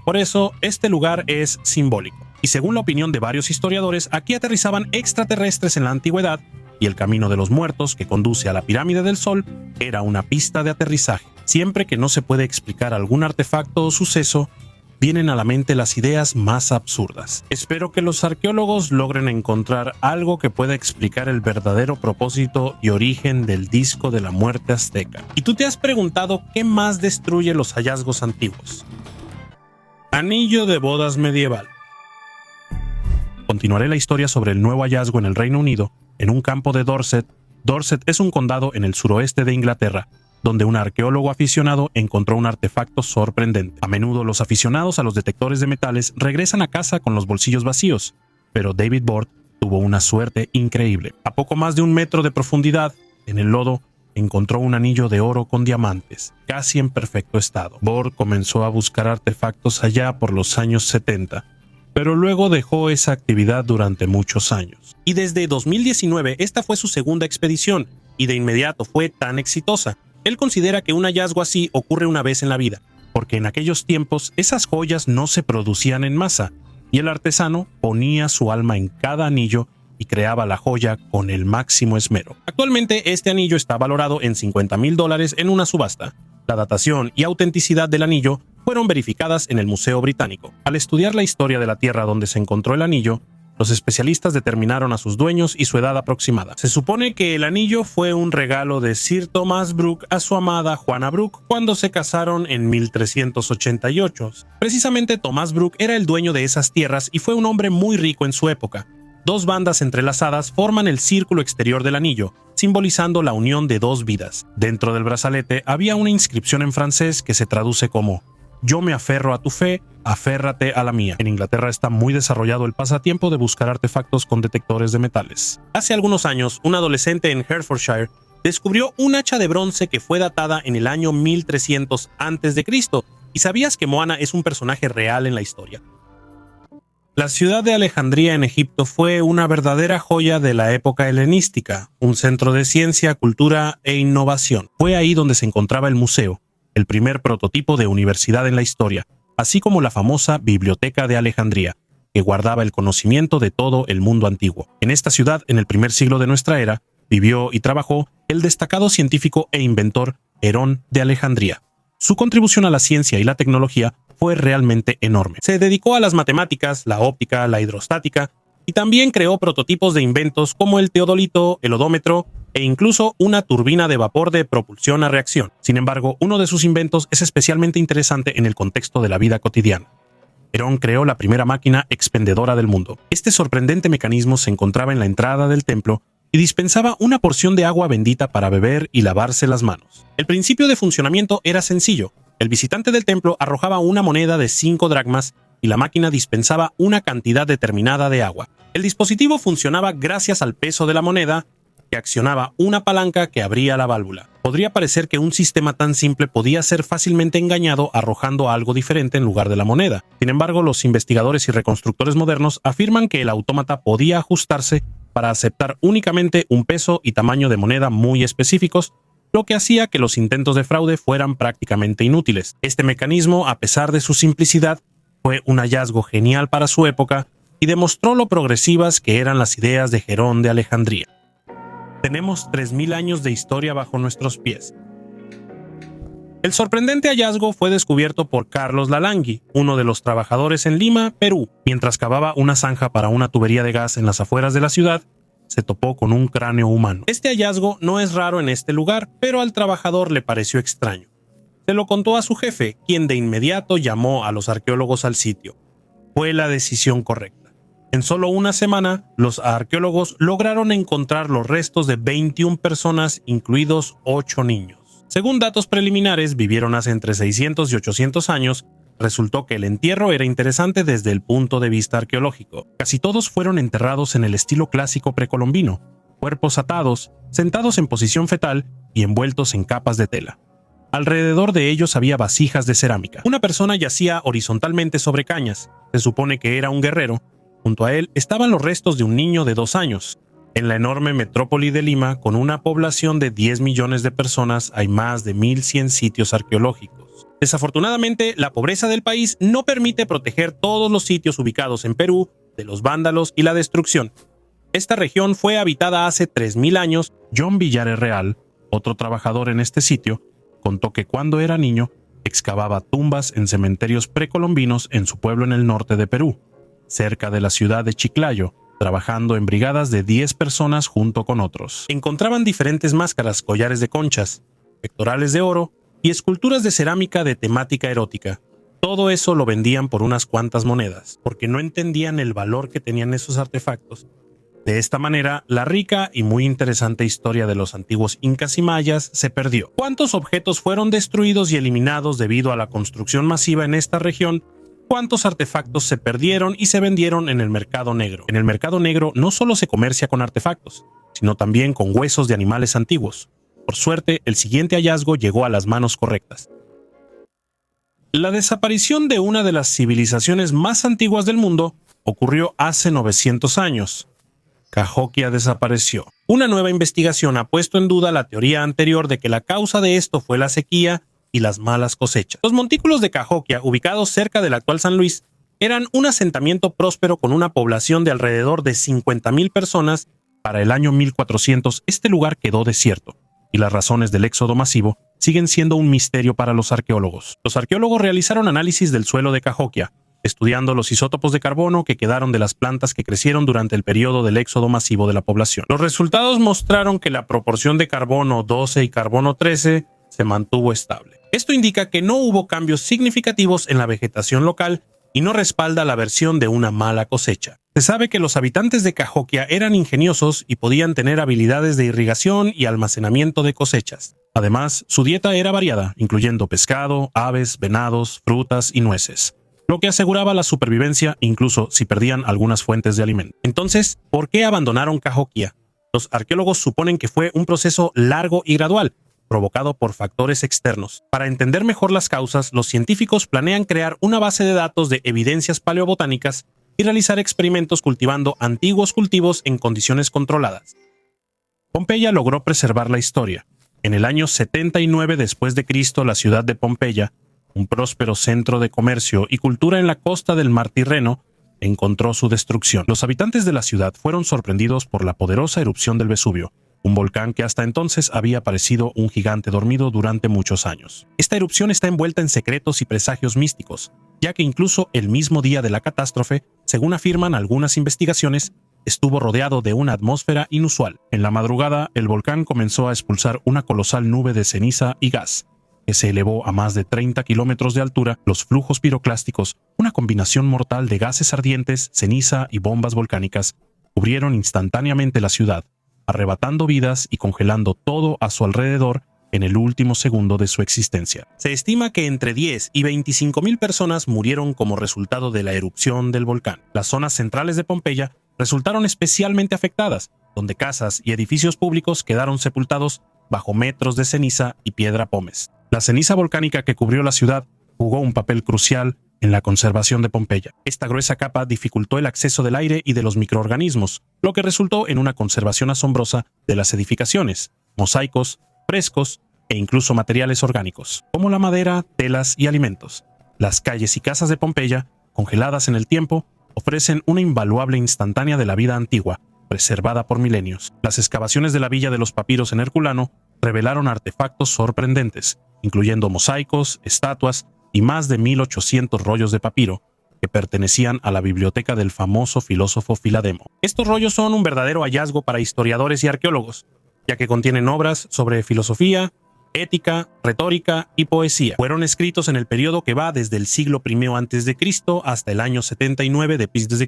Por eso, este lugar es simbólico. Y según la opinión de varios historiadores, aquí aterrizaban extraterrestres en la antigüedad, y el camino de los muertos que conduce a la pirámide del Sol era una pista de aterrizaje. Siempre que no se puede explicar algún artefacto o suceso, vienen a la mente las ideas más absurdas. Espero que los arqueólogos logren encontrar algo que pueda explicar el verdadero propósito y origen del disco de la muerte azteca. ¿Y tú te has preguntado qué más destruye los hallazgos antiguos? Anillo de bodas medieval. Continuaré la historia sobre el nuevo hallazgo en el Reino Unido, en un campo de Dorset. Dorset es un condado en el suroeste de Inglaterra, donde un arqueólogo aficionado encontró un artefacto sorprendente. A menudo los aficionados a los detectores de metales regresan a casa con los bolsillos vacíos, pero David Bord tuvo una suerte increíble. A poco más de 1 metro de profundidad, en el lodo, encontró un anillo de oro con diamantes, casi en perfecto estado. Bord comenzó a buscar artefactos allá por los años 70, pero luego dejó esa actividad durante muchos años. Y desde 2019 esta fue su segunda expedición, y de inmediato fue tan exitosa. Él considera que un hallazgo así ocurre una vez en la vida, porque en aquellos tiempos esas joyas no se producían en masa, y el artesano ponía su alma en cada anillo y creaba la joya con el máximo esmero. Actualmente este anillo está valorado en $50,000 en una subasta. La datación y autenticidad del anillo fueron verificadas en el Museo Británico. Al estudiar la historia de la tierra donde se encontró el anillo, los especialistas determinaron a sus dueños y su edad aproximada. Se supone que el anillo fue un regalo de Sir Thomas Brooke a su amada Juana Brooke cuando se casaron en 1388. Precisamente Thomas Brooke era el dueño de esas tierras y fue un hombre muy rico en su época. 2 bandas entrelazadas forman el círculo exterior del anillo, simbolizando la unión de 2 vidas. Dentro del brazalete había una inscripción en francés que se traduce como «Yo me aferro a tu fe, aférrate a la mía». En Inglaterra está muy desarrollado el pasatiempo de buscar artefactos con detectores de metales. Hace algunos años, un adolescente en Hertfordshire descubrió un hacha de bronce que fue datada en el año 1300 a.C. ¿Y sabías que Moana es un personaje real en la historia? La ciudad de Alejandría en Egipto fue una verdadera joya de la época helenística, un centro de ciencia, cultura e innovación. Fue ahí donde se encontraba el museo, el primer prototipo de universidad en la historia, así como la famosa Biblioteca de Alejandría, que guardaba el conocimiento de todo el mundo antiguo. En esta ciudad, en el primer siglo de nuestra era, vivió y trabajó el destacado científico e inventor Herón de Alejandría. Su contribución a la ciencia y la tecnología fue realmente enorme. Se dedicó a las matemáticas, la óptica, la hidrostática, y también creó prototipos de inventos como el teodolito, el odómetro e incluso una turbina de vapor de propulsión a reacción. Sin embargo, uno de sus inventos es especialmente interesante en el contexto de la vida cotidiana. Herón creó la primera máquina expendedora del mundo. Este sorprendente mecanismo se encontraba en la entrada del templo y dispensaba una porción de agua bendita para beber y lavarse las manos. El principio de funcionamiento era sencillo. El visitante del templo arrojaba una moneda de 5 dracmas y la máquina dispensaba una cantidad determinada de agua. El dispositivo funcionaba gracias al peso de la moneda, que accionaba una palanca que abría la válvula. Podría parecer que un sistema tan simple podía ser fácilmente engañado arrojando algo diferente en lugar de la moneda. Sin embargo, los investigadores y reconstructores modernos afirman que el autómata podía ajustarse para aceptar únicamente un peso y tamaño de moneda muy específicos, lo que hacía que los intentos de fraude fueran prácticamente inútiles. Este mecanismo, a pesar de su simplicidad, fue un hallazgo genial para su época y demostró lo progresivas que eran las ideas de Herón de Alejandría. Tenemos 3000 años de historia bajo nuestros pies. El sorprendente hallazgo fue descubierto por Carlos Lalangui, uno de los trabajadores en Lima, Perú. Mientras cavaba una zanja para una tubería de gas en las afueras de la ciudad, se topó con un cráneo humano. Este hallazgo no es raro en este lugar, pero al trabajador le pareció extraño. Se lo contó a su jefe, quien de inmediato llamó a los arqueólogos al sitio. Fue la decisión correcta. En solo una semana, los arqueólogos lograron encontrar los restos de 21 personas, incluidos 8 niños. Según datos preliminares, vivieron hace entre 600 y 800 años. Resultó que el entierro era interesante desde el punto de vista arqueológico. Casi todos fueron enterrados en el estilo clásico precolombino, cuerpos atados, sentados en posición fetal y envueltos en capas de tela. Alrededor de ellos había vasijas de cerámica. Una persona yacía horizontalmente sobre cañas. Se supone que era un guerrero. Junto a él estaban los restos de un niño de 2 años. En la enorme metrópoli de Lima, con una población de 10 millones de personas, hay más de 1.100 sitios arqueológicos. Desafortunadamente, la pobreza del país no permite proteger todos los sitios ubicados en Perú de los vándalos y la destrucción. Esta región fue habitada hace 3.000 años. John Villares Real, otro trabajador en este sitio, contó que cuando era niño excavaba tumbas en cementerios precolombinos en su pueblo en el norte de Perú, cerca de la ciudad de Chiclayo, trabajando en brigadas de 10 personas junto con otros. Encontraban diferentes máscaras, collares de conchas, pectorales de oro y esculturas de cerámica de temática erótica. Todo eso lo vendían por unas cuantas monedas, porque no entendían el valor que tenían esos artefactos. De esta manera, la rica y muy interesante historia de los antiguos incas y mayas se perdió. ¿Cuántos objetos fueron destruidos y eliminados debido a la construcción masiva en esta región? ¿Cuántos artefactos se perdieron y se vendieron en el mercado negro? En el mercado negro no solo se comercia con artefactos, sino también con huesos de animales antiguos. Por suerte, el siguiente hallazgo llegó a las manos correctas. La desaparición de una de las civilizaciones más antiguas del mundo ocurrió hace 900 años. Cahokia desapareció. Una nueva investigación ha puesto en duda la teoría anterior de que la causa de esto fue la sequía y las malas cosechas. Los montículos de Cahokia, ubicados cerca del actual San Luis, eran un asentamiento próspero con una población de alrededor de 50.000 personas. Para el año 1400, este lugar quedó desierto, y las razones del éxodo masivo siguen siendo un misterio para los arqueólogos. Los arqueólogos realizaron análisis del suelo de Cahokia, estudiando los isótopos de carbono que quedaron de las plantas que crecieron durante el periodo del éxodo masivo de la población. Los resultados mostraron que la proporción de carbono 12 y carbono 13 se mantuvo estable. Esto indica que no hubo cambios significativos en la vegetación local y no respalda la versión de una mala cosecha. Se sabe que los habitantes de Cahokia eran ingeniosos y podían tener habilidades de irrigación y almacenamiento de cosechas. Además, su dieta era variada, incluyendo pescado, aves, venados, frutas y nueces, lo que aseguraba la supervivencia incluso si perdían algunas fuentes de alimento. Entonces, ¿por qué abandonaron Cahokia? Los arqueólogos suponen que fue un proceso largo y gradual, provocado por factores externos. Para entender mejor las causas, los científicos planean crear una base de datos de evidencias paleobotánicas y realizar experimentos cultivando antiguos cultivos en condiciones controladas. Pompeya logró preservar la historia. En el año 79 después de Cristo, la ciudad de Pompeya, un próspero centro de comercio y cultura en la costa del mar Tirreno, encontró su destrucción. Los habitantes de la ciudad fueron sorprendidos por la poderosa erupción del Vesubio, un volcán que hasta entonces había parecido un gigante dormido durante muchos años. Esta erupción está envuelta en secretos y presagios místicos, ya que incluso el mismo día de la catástrofe, según afirman algunas investigaciones, estuvo rodeado de una atmósfera inusual. En la madrugada, el volcán comenzó a expulsar una colosal nube de ceniza y gas, que se elevó a más de 30 kilómetros de altura. Los flujos piroclásticos, una combinación mortal de gases ardientes, ceniza y bombas volcánicas, cubrieron instantáneamente la ciudad, arrebatando vidas y congelando todo a su alrededor en el último segundo de su existencia. Se estima que entre 10 y 25.000 personas murieron como resultado de la erupción del volcán. Las zonas centrales de Pompeya resultaron especialmente afectadas, donde casas y edificios públicos quedaron sepultados bajo metros de ceniza y piedra pómez. La ceniza volcánica que cubrió la ciudad jugó un papel crucial en la conservación de Pompeya. Esta gruesa capa dificultó el acceso del aire y de los microorganismos, lo que resultó en una conservación asombrosa de las edificaciones, mosaicos, frescos e incluso materiales orgánicos, como la madera, telas y alimentos. Las calles y casas de Pompeya, congeladas en el tiempo, ofrecen una invaluable instantánea de la vida antigua, preservada por milenios. Las excavaciones de la villa de los papiros en Herculano revelaron artefactos sorprendentes, incluyendo mosaicos, estatuas y más de 1.800 rollos de papiro que pertenecían a la biblioteca del famoso filósofo Filademo. Estos rollos son un verdadero hallazgo para historiadores y arqueólogos, ya que contienen obras sobre filosofía, ética, retórica y poesía. Fueron escritos en el periodo que va desde el siglo I a.C. hasta el año 79 d.C.,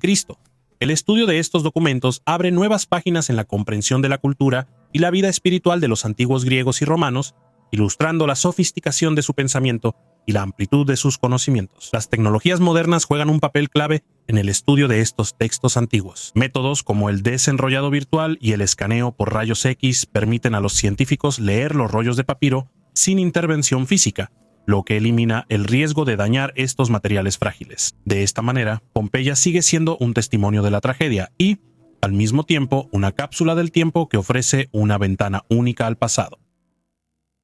El estudio de estos documentos abre nuevas páginas en la comprensión de la cultura y la vida espiritual de los antiguos griegos y romanos, ilustrando la sofisticación de su pensamiento y la amplitud de sus conocimientos. Las tecnologías modernas juegan un papel clave en el estudio de estos textos antiguos. Métodos como el desenrollado virtual y el escaneo por rayos X permiten a los científicos leer los rollos de papiro sin intervención física, lo que elimina el riesgo de dañar estos materiales frágiles. De esta manera, Pompeya sigue siendo un testimonio de la tragedia y, al mismo tiempo, una cápsula del tiempo que ofrece una ventana única al pasado.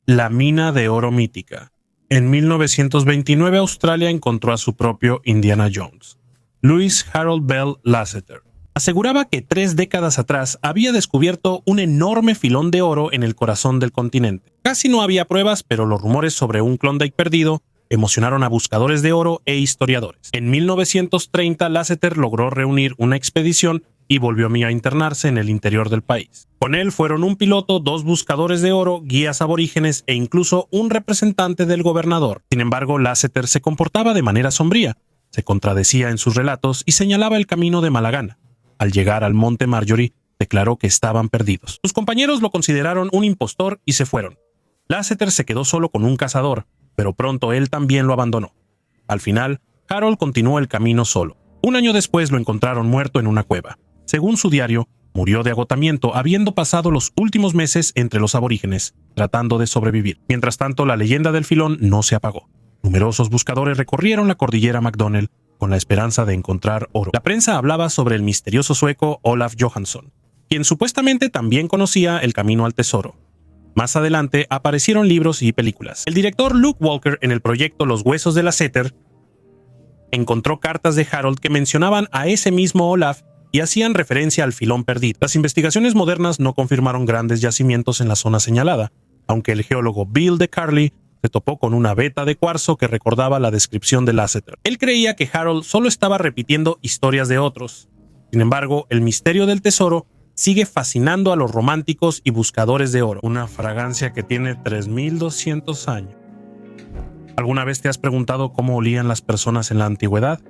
La mina de oro mítica. En 1929 Australia encontró a su propio Indiana Jones. Louis Harold Bell Lasseter aseguraba que 3 décadas atrás había descubierto un enorme filón de oro en el corazón del continente. Casi no había pruebas, pero los rumores sobre un Klondike perdido emocionaron a buscadores de oro e historiadores. En 1930 Lasseter logró reunir una expedición y volvió a internarse en el interior del país. Con él fueron un piloto, 2 buscadores de oro, guías aborígenes e incluso un representante del gobernador. Sin embargo, Lasseter se comportaba de manera sombría, se contradecía en sus relatos y señalaba el camino de mala gana. Al llegar al monte Marjorie, declaró que estaban perdidos. Sus compañeros lo consideraron un impostor y se fueron. Lasseter se quedó solo con un cazador, pero pronto él también lo abandonó. Al final, Harold continuó el camino solo. Un año después lo encontraron muerto en una cueva. Según su diario, murió de agotamiento, habiendo pasado los últimos meses entre los aborígenes, tratando de sobrevivir. Mientras tanto, la leyenda del filón no se apagó. Numerosos buscadores recorrieron la cordillera McDonnell con la esperanza de encontrar oro. La prensa hablaba sobre el misterioso sueco Olaf Johansson, quien supuestamente también conocía el camino al tesoro. Más adelante aparecieron libros y películas. El director Luke Walker, en el proyecto Los huesos de Lasseter, encontró cartas de Harold que mencionaban a ese mismo Olaf y hacían referencia al filón perdido. Las investigaciones modernas no confirmaron grandes yacimientos en la zona señalada, aunque el geólogo Bill de Carley se topó con una veta de cuarzo que recordaba la descripción de Lasseter. Él creía que Harold solo estaba repitiendo historias de otros. Sin embargo, el misterio del tesoro sigue fascinando a los románticos y buscadores de oro. Una fragancia que tiene 3200 años. ¿Alguna vez te has preguntado cómo olían las personas en la antigüedad?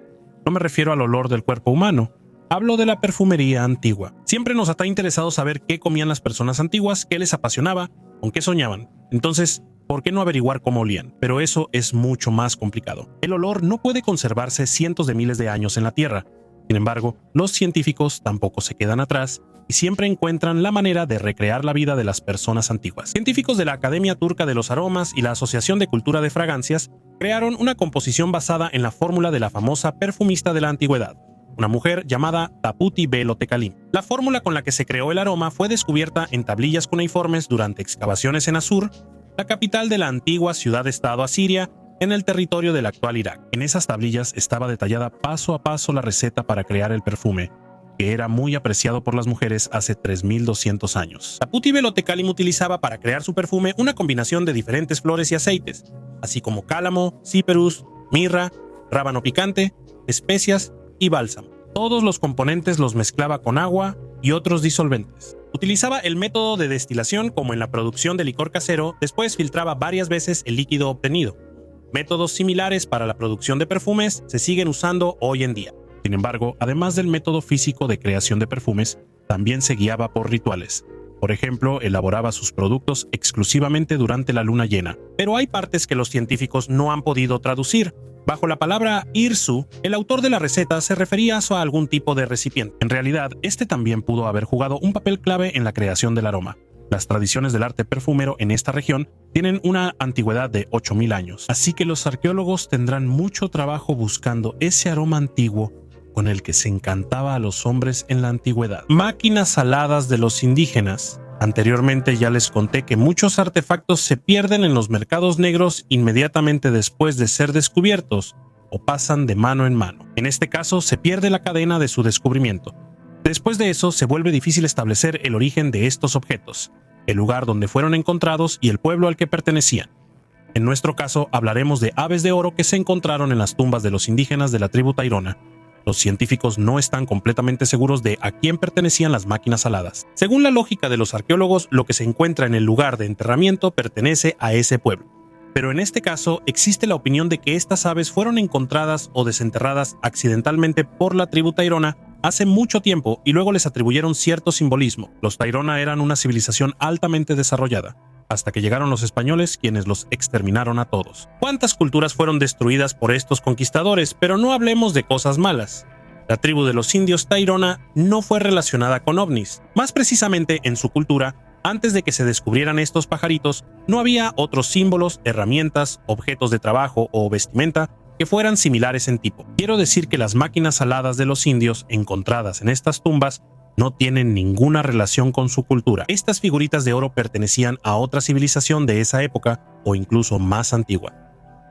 No me refiero al olor del cuerpo humano. Hablo de la perfumería antigua. Siempre nos ha interesado saber qué comían las personas antiguas, qué les apasionaba, con qué soñaban. Entonces, ¿por qué no averiguar cómo olían? Pero eso es mucho más complicado. El olor no puede conservarse cientos de miles de años en la Tierra. Sin embargo, los científicos tampoco se quedan atrás y siempre encuentran la manera de recrear la vida de las personas antiguas. Científicos de la Academia Turca de los Aromas y la Asociación de Cultura de Fragancias crearon una composición basada en la fórmula de la famosa perfumista de la antigüedad, una mujer llamada Taputi Belo Tekalim. La fórmula con la que se creó el aroma fue descubierta en tablillas cuneiformes durante excavaciones en Asur, la capital de la antigua ciudad-estado asiria, en el territorio del actual Irak. En esas tablillas estaba detallada paso a paso la receta para crear el perfume, que era muy apreciado por las mujeres hace 3200 años. Taputi Belo Tekalim utilizaba para crear su perfume una combinación de diferentes flores y aceites, así como cálamo, cíperus, mirra, rábano picante, especias y bálsamo. Todos los componentes los mezclaba con agua y otros disolventes. Utilizaba el método de destilación como en la producción de licor casero, después filtraba varias veces el líquido obtenido. Métodos similares para la producción de perfumes se siguen usando hoy en día. Sin embargo, además del método físico de creación de perfumes, también se guiaba por rituales. Por ejemplo, elaboraba sus productos exclusivamente durante la luna llena. Pero hay partes que los científicos no han podido traducir. Bajo la palabra irsu, el autor de la receta se refería a algún tipo de recipiente. En realidad, este también pudo haber jugado un papel clave en la creación del aroma. Las tradiciones del arte perfumero en esta región tienen una antigüedad de 8000 años, así que los arqueólogos tendrán mucho trabajo buscando ese aroma antiguo con el que se encantaba a los hombres en la antigüedad. Máquinas aladas de los indígenas. Anteriormente ya les conté que muchos artefactos se pierden en los mercados negros inmediatamente después de ser descubiertos o pasan de mano en mano. En este caso, se pierde la cadena de su descubrimiento. Después de eso, se vuelve difícil establecer el origen de estos objetos, el lugar donde fueron encontrados y el pueblo al que pertenecían. En nuestro caso, hablaremos de aves de oro que se encontraron en las tumbas de los indígenas de la tribu Tairona. Los científicos no están completamente seguros de a quién pertenecían las máquinas aladas. Según la lógica de los arqueólogos, lo que se encuentra en el lugar de enterramiento pertenece a ese pueblo. pero en este caso existe la opinión de que estas aves fueron encontradas o desenterradas accidentalmente por la tribu Tairona hace mucho tiempo y luego les atribuyeron cierto simbolismo. Los Tairona eran una civilización altamente desarrollada, hasta que llegaron los españoles, quienes los exterminaron a todos. ¿Cuántas culturas fueron destruidas por estos conquistadores? Pero no hablemos de cosas malas. La tribu de los indios Tairona no fue relacionada con ovnis. Más precisamente, en su cultura, antes de que se descubrieran estos pajaritos, no había otros símbolos, herramientas, objetos de trabajo o vestimenta que fueran similares en tipo. Quiero decir que las máquinas aladas de los indios encontradas en estas tumbas no tienen ninguna relación con su cultura. Estas figuritas de oro pertenecían a otra civilización de esa época o incluso más antigua.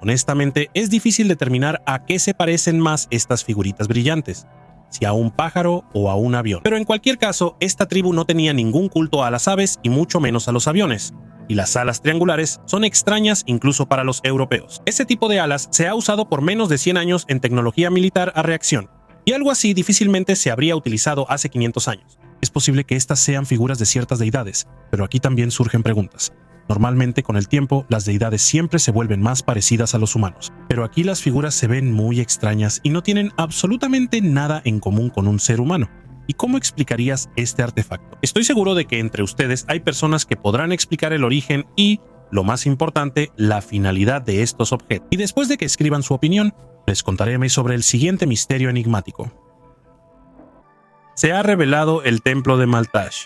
Honestamente, es difícil determinar a qué se parecen más estas figuritas brillantes, si a un pájaro o a un avión. Pero en cualquier caso, esta tribu no tenía ningún culto a las aves y mucho menos a los aviones, y las alas triangulares son extrañas incluso para los europeos. Ese tipo de alas se ha usado por menos de 100 años en tecnología militar a reacción, y algo así difícilmente se habría utilizado hace 500 años. Es posible que estas sean figuras de ciertas deidades, pero aquí también surgen preguntas. Normalmente, con el tiempo, las deidades siempre se vuelven más parecidas a los humanos, pero aquí las figuras se ven muy extrañas y no tienen absolutamente nada en común con un ser humano. ¿Y cómo explicarías este artefacto? Estoy seguro de que entre ustedes hay personas que podrán explicar el origen y, lo más importante, la finalidad de estos objetos. Y después de que escriban su opinión, les contaré sobre el siguiente misterio enigmático. Se ha revelado el templo de Maltash.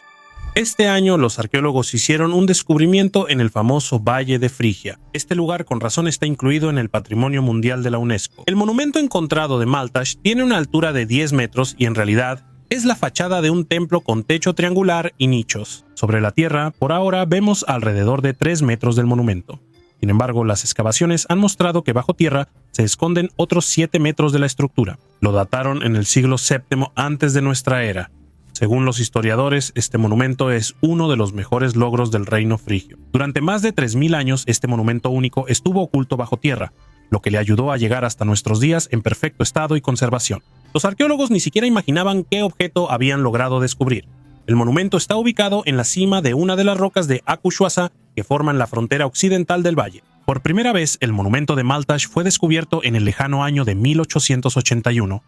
Este año los arqueólogos hicieron un descubrimiento en el famoso Valle de Frigia. Este lugar con razón está incluido en el Patrimonio Mundial de la UNESCO. El monumento encontrado de Maltash tiene una altura de 10 metros y en realidad es la fachada de un templo con techo triangular y nichos. Sobre la tierra, por ahora, vemos alrededor de 3 metros del monumento. Sin embargo, las excavaciones han mostrado que bajo tierra se esconden otros 7 metros de la estructura. Lo dataron en el siglo VII antes de nuestra era. Según los historiadores, este monumento es uno de los mejores logros del reino frigio. Durante más de 3000 años, este monumento único estuvo oculto bajo tierra, lo que le ayudó a llegar hasta nuestros días en perfecto estado y conservación. Los arqueólogos ni siquiera imaginaban qué objeto habían logrado descubrir. El monumento está ubicado en la cima de una de las rocas de Acuchuasa que forman la frontera occidental del valle. Por primera vez, el monumento de Maltash fue descubierto en el lejano año de 1881,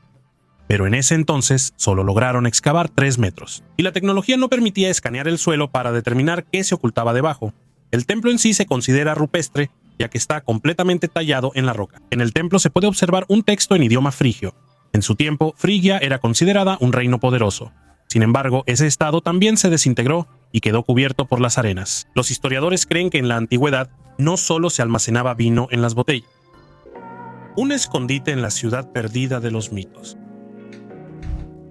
pero en ese entonces solo lograron excavar 3 metros, y la tecnología no permitía escanear el suelo para determinar qué se ocultaba debajo. El templo en sí se considera rupestre, ya que está completamente tallado en la roca. En el templo se puede observar un texto en idioma frigio. En su tiempo, Frigia era considerada un reino poderoso. Sin embargo, ese estado también se desintegró y quedó cubierto por las arenas. Los historiadores creen que en la antigüedad no solo se almacenaba vino en las botellas. Un escondite en la ciudad perdida de los mitos.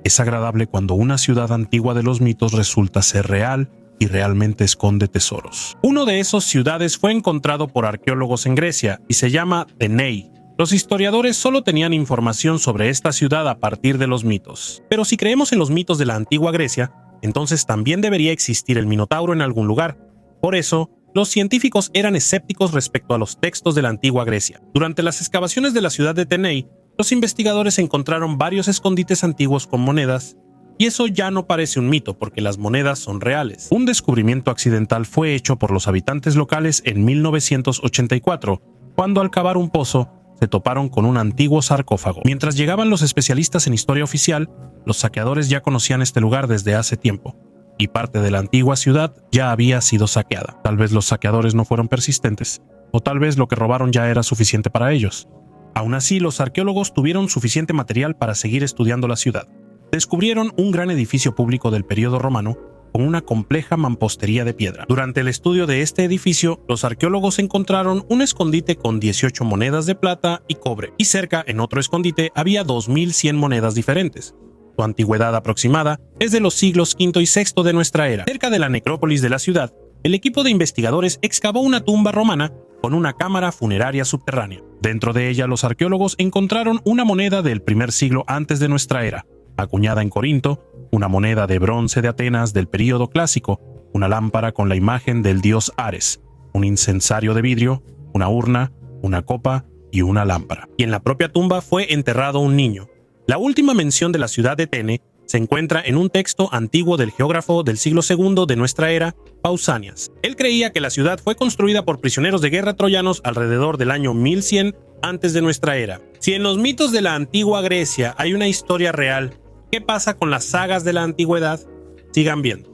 Es agradable cuando una ciudad antigua de los mitos resulta ser real y realmente esconde tesoros. Uno de esas ciudades fue encontrado por arqueólogos en Grecia y se llama Tenei. Los historiadores solo tenían información sobre esta ciudad a partir de los mitos. Pero si creemos en los mitos de la antigua Grecia, entonces también debería existir el Minotauro en algún lugar. Por eso, los científicos eran escépticos respecto a los textos de la antigua Grecia. Durante las excavaciones de la ciudad de Tenei, los investigadores encontraron varios escondites antiguos con monedas, y eso ya no parece un mito porque las monedas son reales. Un descubrimiento accidental fue hecho por los habitantes locales en 1984, cuando al cavar un pozo, se toparon con un antiguo sarcófago. Mientras llegaban los especialistas en historia oficial, los saqueadores ya conocían este lugar desde hace tiempo, y parte de la antigua ciudad ya había sido saqueada. Tal vez los saqueadores no fueron persistentes, o tal vez lo que robaron ya era suficiente para ellos. Aún así, los arqueólogos tuvieron suficiente material para seguir estudiando la ciudad. Descubrieron un gran edificio público del período romano con una compleja mampostería de piedra. Durante el estudio de este edificio, los arqueólogos encontraron un escondite con 18 monedas de plata y cobre, y cerca, en otro escondite, había 2100 monedas diferentes. Su antigüedad aproximada es de los siglos V y VI de nuestra era. Cerca de la necrópolis de la ciudad, el equipo de investigadores excavó una tumba romana con una cámara funeraria subterránea. Dentro de ella, los arqueólogos encontraron una moneda del primer siglo antes de nuestra era, acuñada en Corinto, una moneda de bronce de Atenas del período clásico, una lámpara con la imagen del dios Ares, un incensario de vidrio, una urna, una copa y una lámpara. Y en la propia tumba fue enterrado un niño. La última mención de la ciudad de Tene se encuentra en un texto antiguo del geógrafo del siglo II de nuestra era, Pausanias. Él creía que la ciudad fue construida por prisioneros de guerra troyanos alrededor del año 1100 antes de nuestra era. Si en los mitos de la antigua Grecia hay una historia real, ¿qué pasa con las sagas de la antigüedad? Sigan viendo.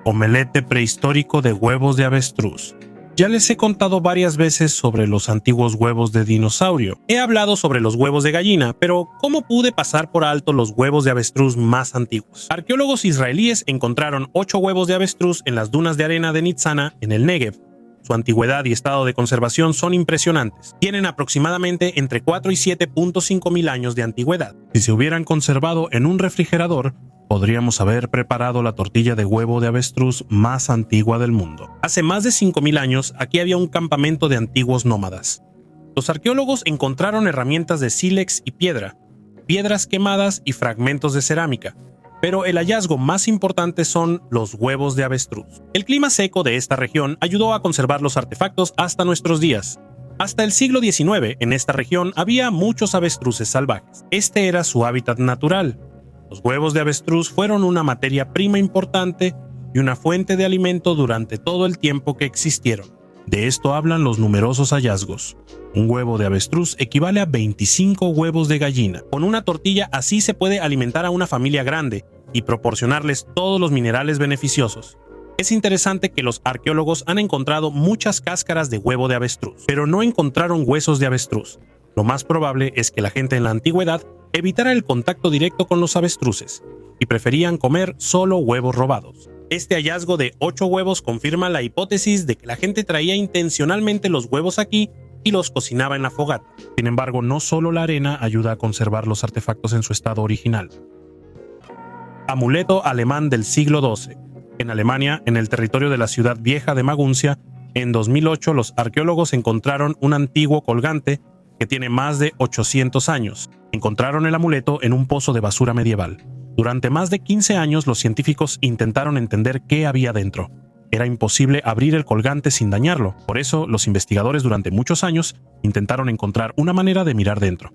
Omelete prehistórico de huevos de avestruz. Ya les he contado varias veces sobre los antiguos huevos de dinosaurio. He hablado sobre los huevos de gallina, pero ¿cómo pude pasar por alto los huevos de avestruz más antiguos? Arqueólogos israelíes encontraron 8 huevos de avestruz en las dunas de arena de Nitzana, en el Negev. Su antigüedad y estado de conservación son impresionantes. Tienen aproximadamente entre 4 y 7.5 mil años de antigüedad. Si se hubieran conservado en un refrigerador, podríamos haber preparado la tortilla de huevo de avestruz más antigua del mundo. Hace más de 5.000 años, aquí había un campamento de antiguos nómadas. Los arqueólogos encontraron herramientas de sílex y piedra, piedras quemadas y fragmentos de cerámica, pero el hallazgo más importante son los huevos de avestruz. El clima seco de esta región ayudó a conservar los artefactos hasta nuestros días. Hasta el siglo XIX, en esta región había muchos avestruces salvajes. Este era su hábitat natural. Los huevos de avestruz fueron una materia prima importante y una fuente de alimento durante todo el tiempo que existieron. De esto hablan los numerosos hallazgos. Un huevo de avestruz equivale a 25 huevos de gallina. Con una tortilla así se puede alimentar a una familia grande y proporcionarles todos los minerales beneficiosos. Es interesante que los arqueólogos han encontrado muchas cáscaras de huevo de avestruz, pero no encontraron huesos de avestruz. Lo más probable es que la gente en la antigüedad evitara el contacto directo con los avestruces y preferían comer solo huevos robados. Este hallazgo de 8 huevos confirma la hipótesis de que la gente traía intencionalmente los huevos aquí y los cocinaba en la fogata. Sin embargo, no solo la arena ayuda a conservar los artefactos en su estado original. Amuleto alemán del siglo XII. En Alemania, en el territorio de la ciudad vieja de Maguncia, en 2008 los arqueólogos encontraron un antiguo colgante que tiene más de 800 años. Encontraron el amuleto en un pozo de basura medieval. Durante más de 15 años los científicos intentaron entender qué había dentro. Era imposible abrir el colgante sin dañarlo. Por eso, los investigadores durante muchos años intentaron encontrar una manera de mirar dentro.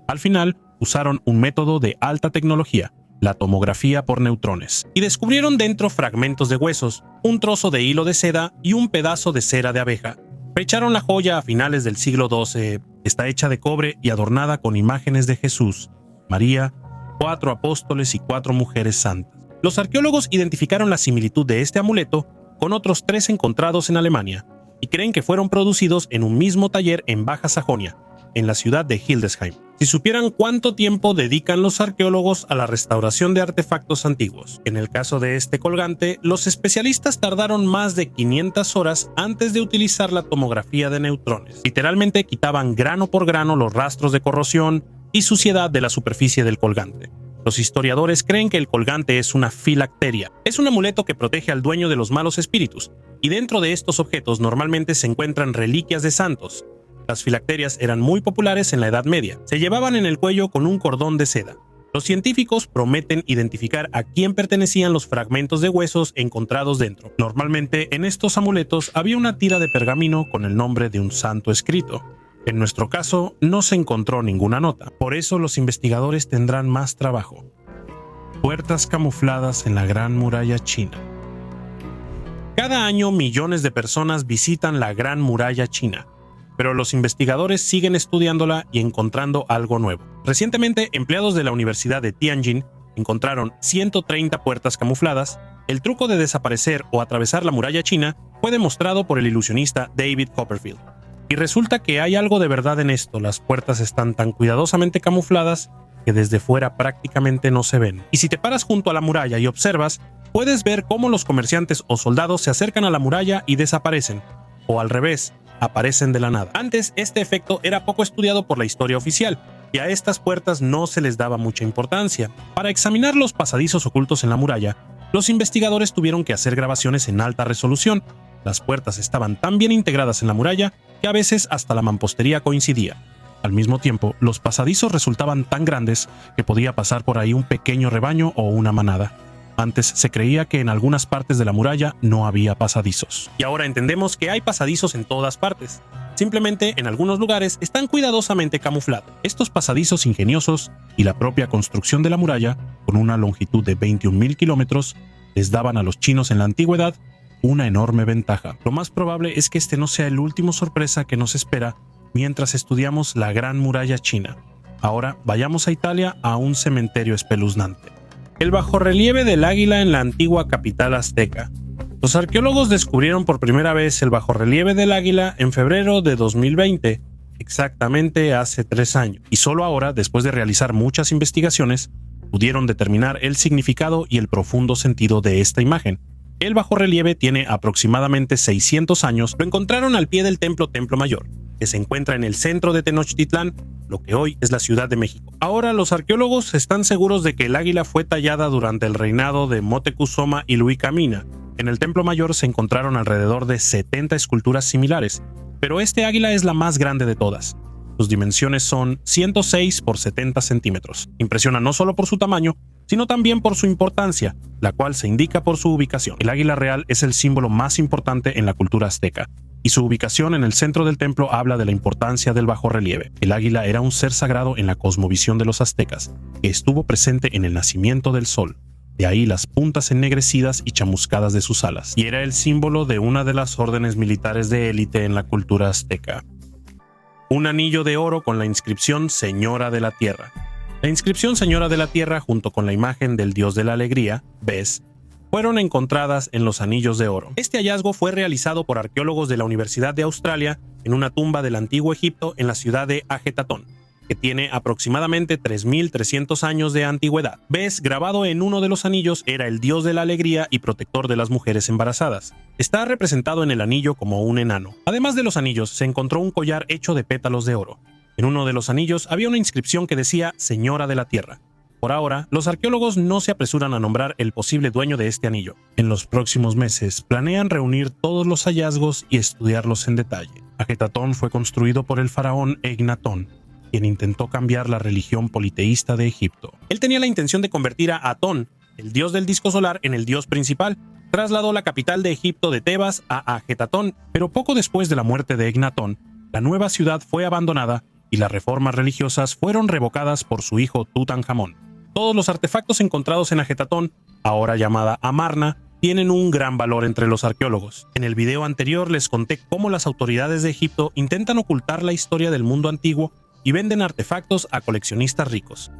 Al final, usaron un método de alta tecnología, la tomografía por neutrones, y descubrieron dentro fragmentos de huesos, un trozo de hilo de seda y un pedazo de cera de abeja. Fecharon la joya a finales del siglo XII. Está hecha de cobre y adornada con imágenes de Jesús, María, 4 apóstoles y 4 mujeres santas. Los arqueólogos identificaron la similitud de este amuleto con otros 3 encontrados en Alemania y creen que fueron producidos en un mismo taller en Baja Sajonia, en la ciudad de Hildesheim. Si supieran cuánto tiempo dedican los arqueólogos a la restauración de artefactos antiguos. En el caso de este colgante, los especialistas tardaron más de 500 horas antes de utilizar la tomografía de neutrones. Literalmente quitaban grano por grano los rastros de corrosión y suciedad de la superficie del colgante. Los historiadores creen que el colgante es una filacteria. Es un amuleto que protege al dueño de los malos espíritus, y dentro de estos objetos normalmente se encuentran reliquias de santos. Las filacterias eran muy populares en la Edad Media. Se llevaban en el cuello con un cordón de seda. Los científicos prometen identificar a quién pertenecían los fragmentos de huesos encontrados dentro. Normalmente en estos amuletos había una tira de pergamino con el nombre de un santo escrito. En nuestro caso, no se encontró ninguna nota. Por eso los investigadores tendrán más trabajo. Puertas camufladas en la Gran Muralla China. Cada año millones de personas visitan la Gran Muralla China, pero los investigadores siguen estudiándola y encontrando algo nuevo. Recientemente, empleados de la Universidad de Tianjin encontraron 130 puertas camufladas. El truco de desaparecer o atravesar la muralla china fue demostrado por el ilusionista David Copperfield. Y resulta que hay algo de verdad en esto. Las puertas están tan cuidadosamente camufladas que desde fuera prácticamente no se ven. Y si te paras junto a la muralla y observas, puedes ver cómo los comerciantes o soldados se acercan a la muralla y desaparecen. O al revés, aparecen de la nada. Antes, este efecto era poco estudiado por la historia oficial, y a estas puertas no se les daba mucha importancia. Para examinar los pasadizos ocultos en la muralla, los investigadores tuvieron que hacer grabaciones en alta resolución. Las puertas estaban tan bien integradas en la muralla que a veces hasta la mampostería coincidía. Al mismo tiempo, los pasadizos resultaban tan grandes que podía pasar por ahí un pequeño rebaño o una manada. Antes se creía que en algunas partes de la muralla no había pasadizos. Y ahora entendemos que hay pasadizos en todas partes. Simplemente en algunos lugares están cuidadosamente camuflados. Estos pasadizos ingeniosos y la propia construcción de la muralla, con una longitud de 21.000 kilómetros, les daban a los chinos en la antigüedad una enorme ventaja. Lo más probable es que este no sea el último sorpresa que nos espera mientras estudiamos la Gran Muralla China. Ahora vayamos a Italia, a un cementerio espeluznante. El bajorrelieve del águila en la antigua capital azteca. Los arqueólogos descubrieron por primera vez el bajorrelieve del águila en febrero de 2020, exactamente hace 3 años, y solo ahora, después de realizar muchas investigaciones, pudieron determinar el significado y el profundo sentido de esta imagen. El bajorrelieve tiene aproximadamente 600 años. Lo encontraron al pie del Templo Mayor, que se encuentra en el centro de Tenochtitlán, lo que hoy es la Ciudad de México. Ahora los arqueólogos están seguros de que el águila fue tallada durante el reinado de Motecuzoma y Luicamina. En el Templo Mayor se encontraron alrededor de 70 esculturas similares, pero este águila es la más grande de todas. Sus dimensiones son 106 por 70 centímetros. Impresiona no solo por su tamaño, sino también por su importancia, la cual se indica por su ubicación. El águila real es el símbolo más importante en la cultura azteca, y su ubicación en el centro del templo habla de la importancia del bajorrelieve. El águila era un ser sagrado en la cosmovisión de los aztecas, que estuvo presente en el nacimiento del sol. De ahí las puntas ennegrecidas y chamuscadas de sus alas, y era el símbolo de una de las órdenes militares de élite en la cultura azteca. Un anillo de oro con la inscripción Señora de la Tierra. La inscripción Señora de la Tierra, junto con la imagen del dios de la alegría, Bes, fueron encontradas en los anillos de oro. Este hallazgo fue realizado por arqueólogos de la Universidad de Australia en una tumba del antiguo Egipto en la ciudad de Ajetatón, que tiene aproximadamente 3.300 años de antigüedad. Bes, grabado en uno de los anillos, era el dios de la alegría y protector de las mujeres embarazadas. Está representado en el anillo como un enano. Además de los anillos, se encontró un collar hecho de pétalos de oro. En uno de los anillos había una inscripción que decía Señora de la Tierra. Por ahora, los arqueólogos no se apresuran a nombrar el posible dueño de este anillo. En los próximos meses, planean reunir todos los hallazgos y estudiarlos en detalle. Ajetatón fue construido por el faraón Egnatón, quien intentó cambiar la religión politeísta de Egipto. Él tenía la intención de convertir a Atón, el dios del disco solar, en el dios principal. Trasladó la capital de Egipto de Tebas a Ajetatón, pero poco después de la muerte de Egnatón, la nueva ciudad fue abandonada y las reformas religiosas fueron revocadas por su hijo Tutankamón. Todos los artefactos encontrados en Ajetatón, ahora llamada Amarna, tienen un gran valor entre los arqueólogos. En el video anterior les conté cómo las autoridades de Egipto intentan ocultar la historia del mundo antiguo y venden artefactos a coleccionistas ricos.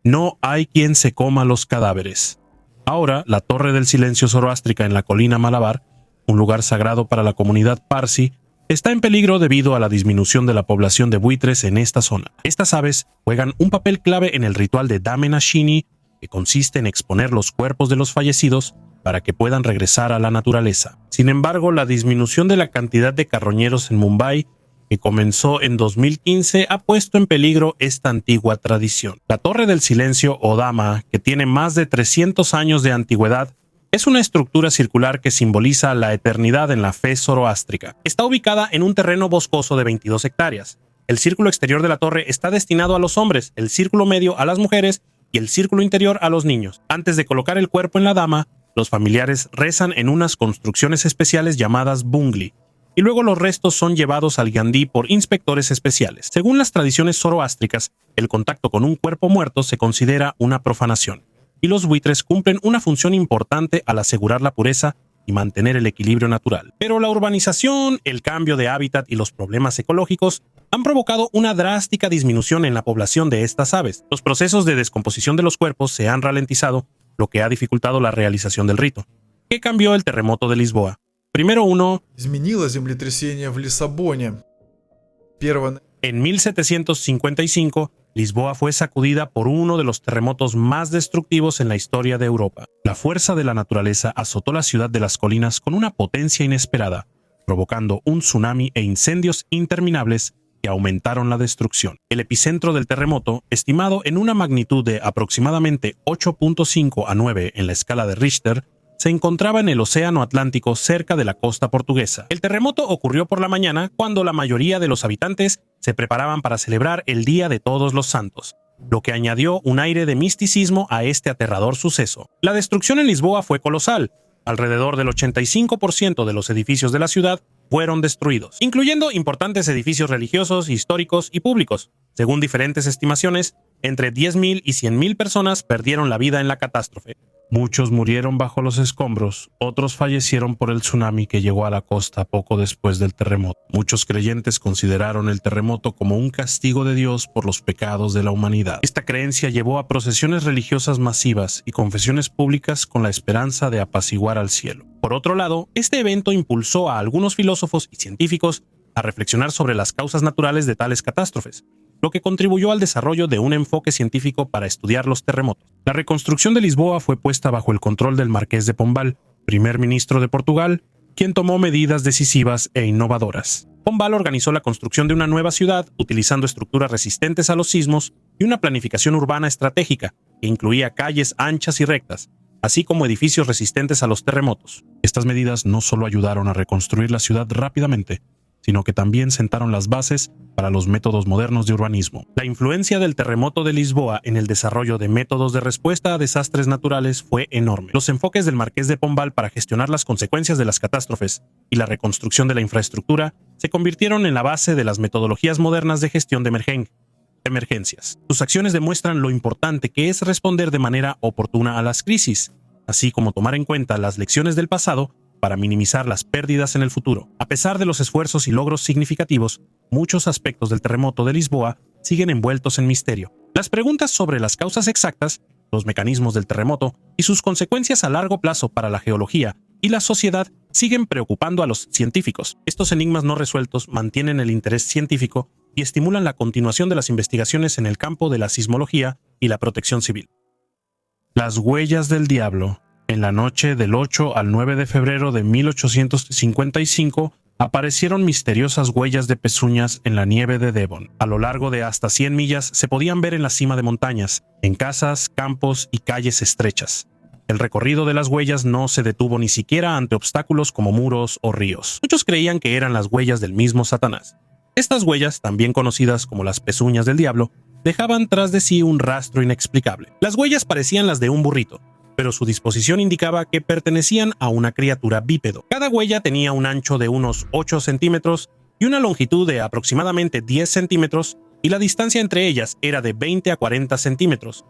No hay quien se coma los cadáveres. Ahora, la Torre del Silencio zoroástrica en la colina Malabar, un lugar sagrado para la comunidad parsi, está en peligro debido a la disminución de la población de buitres en esta zona. Estas aves juegan un papel clave en el ritual de Dame Nashini, que consiste en exponer los cuerpos de los fallecidos para que puedan regresar a la naturaleza. Sin embargo, la disminución de la cantidad de carroñeros en Mumbai, que comenzó en 2015, ha puesto en peligro esta antigua tradición. La Torre del Silencio o Dama, que tiene más de 300 años de antigüedad, es una estructura circular que simboliza la eternidad en la fe zoroástrica. Está ubicada en un terreno boscoso de 22 hectáreas. El círculo exterior de la torre está destinado a los hombres, el círculo medio a las mujeres y el círculo interior a los niños. Antes de colocar el cuerpo en la dama, los familiares rezan en unas construcciones especiales llamadas bungli, y luego los restos son llevados al Gandhi por inspectores especiales. Según las tradiciones zoroástricas, el contacto con un cuerpo muerto se considera una profanación, y los buitres cumplen una función importante al asegurar la pureza y mantener el equilibrio natural. Pero la urbanización, el cambio de hábitat y los problemas ecológicos han provocado una drástica disminución en la población de estas aves. Los procesos de descomposición de los cuerpos se han ralentizado, lo que ha dificultado la realización del rito. ¿Qué cambió el terremoto de Lisboa? Primero Изменило землетрясение в Лиссабоне. En 1755, Lisboa fue sacudida por uno de los terremotos más destructivos en la historia de Europa. La fuerza de la naturaleza azotó la ciudad de las colinas con una potencia inesperada, provocando un tsunami e incendios interminables que aumentaron la destrucción. El epicentro del terremoto, estimado en una magnitud de aproximadamente 8.5 a 9 en la escala de Richter, se encontraba en el Océano Atlántico cerca de la costa portuguesa. El terremoto ocurrió por la mañana cuando la mayoría de los habitantes se preparaban para celebrar el Día de Todos los Santos, lo que añadió un aire de misticismo a este aterrador suceso. La destrucción en Lisboa fue colosal. Alrededor del 85% de los edificios de la ciudad fueron destruidos, incluyendo importantes edificios religiosos, históricos y públicos. Según diferentes estimaciones, entre 10.000 y 100.000 personas perdieron la vida en la catástrofe. Muchos murieron bajo los escombros, otros fallecieron por el tsunami que llegó a la costa poco después del terremoto. Muchos creyentes consideraron el terremoto como un castigo de Dios por los pecados de la humanidad. Esta creencia llevó a procesiones religiosas masivas y confesiones públicas con la esperanza de apaciguar al cielo. Por otro lado, este evento impulsó a algunos filósofos y científicos a reflexionar sobre las causas naturales de tales catástrofes, lo que contribuyó al desarrollo de un enfoque científico para estudiar los terremotos. La reconstrucción de Lisboa fue puesta bajo el control del Marqués de Pombal, primer ministro de Portugal, quien tomó medidas decisivas e innovadoras. Pombal organizó la construcción de una nueva ciudad utilizando estructuras resistentes a los sismos y una planificación urbana estratégica que incluía calles anchas y rectas, así como edificios resistentes a los terremotos. Estas medidas no solo ayudaron a reconstruir la ciudad rápidamente, sino que también sentaron las bases para los métodos modernos de urbanismo. La influencia del terremoto de Lisboa en el desarrollo de métodos de respuesta a desastres naturales fue enorme. Los enfoques del Marqués de Pombal para gestionar las consecuencias de las catástrofes y la reconstrucción de la infraestructura se convirtieron en la base de las metodologías modernas de gestión de emergencias. Sus acciones demuestran lo importante que es responder de manera oportuna a las crisis, así como tomar en cuenta las lecciones del pasado para minimizar las pérdidas en el futuro. A pesar de los esfuerzos y logros significativos, muchos aspectos del terremoto de Lisboa siguen envueltos en misterio. Las preguntas sobre las causas exactas, los mecanismos del terremoto y sus consecuencias a largo plazo para la geología y la sociedad siguen preocupando a los científicos. Estos enigmas no resueltos mantienen el interés científico y estimulan la continuación de las investigaciones en el campo de la sismología y la protección civil. Las huellas del diablo. En la noche del 8 al 9 de febrero de 1855, aparecieron misteriosas huellas de pezuñas en la nieve de Devon. A lo largo de hasta 100 millas se podían ver en la cima de montañas, en casas, campos y calles estrechas. El recorrido de las huellas no se detuvo ni siquiera ante obstáculos como muros o ríos. Muchos creían que eran las huellas del mismo Satanás. Estas huellas, también conocidas como las pezuñas del diablo, dejaban tras de sí un rastro inexplicable. Las huellas parecían las de un burrito, pero su disposición indicaba que pertenecían a una criatura bípedo. Cada huella tenía un ancho de unos 8 centímetros y una longitud de aproximadamente 10 centímetros, y la distancia entre ellas era de 20 a 40 centímetros.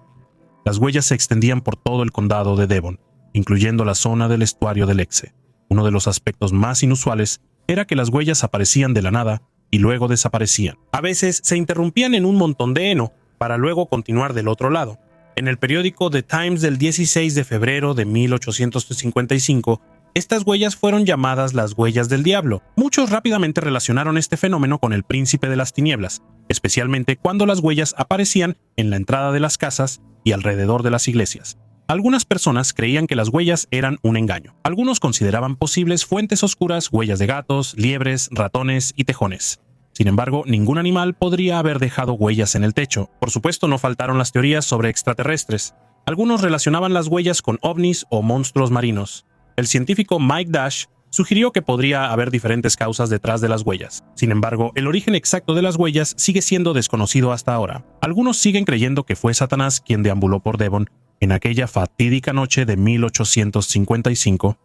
Las huellas se extendían por todo el condado de Devon, incluyendo la zona del estuario del Exe. Uno de los aspectos más inusuales era que las huellas aparecían de la nada y luego desaparecían. A veces se interrumpían en un montón de heno, para luego continuar del otro lado. En el periódico The Times del 16 de febrero de 1855, estas huellas fueron llamadas las huellas del diablo. Muchos rápidamente relacionaron este fenómeno con el príncipe de las tinieblas, especialmente cuando las huellas aparecían en la entrada de las casas y alrededor de las iglesias. Algunas personas creían que las huellas eran un engaño. Algunos consideraban posibles fuentes oscuras huellas de gatos, liebres, ratones y tejones. Sin embargo, ningún animal podría haber dejado huellas en el techo. Por supuesto, no faltaron las teorías sobre extraterrestres. Algunos relacionaban las huellas con ovnis o monstruos marinos. El científico Mike Dash sugirió que podría haber diferentes causas detrás de las huellas. Sin embargo, el origen exacto de las huellas sigue siendo desconocido hasta ahora. Algunos siguen creyendo que fue Satanás quien deambuló por Devon en aquella fatídica noche de 1855.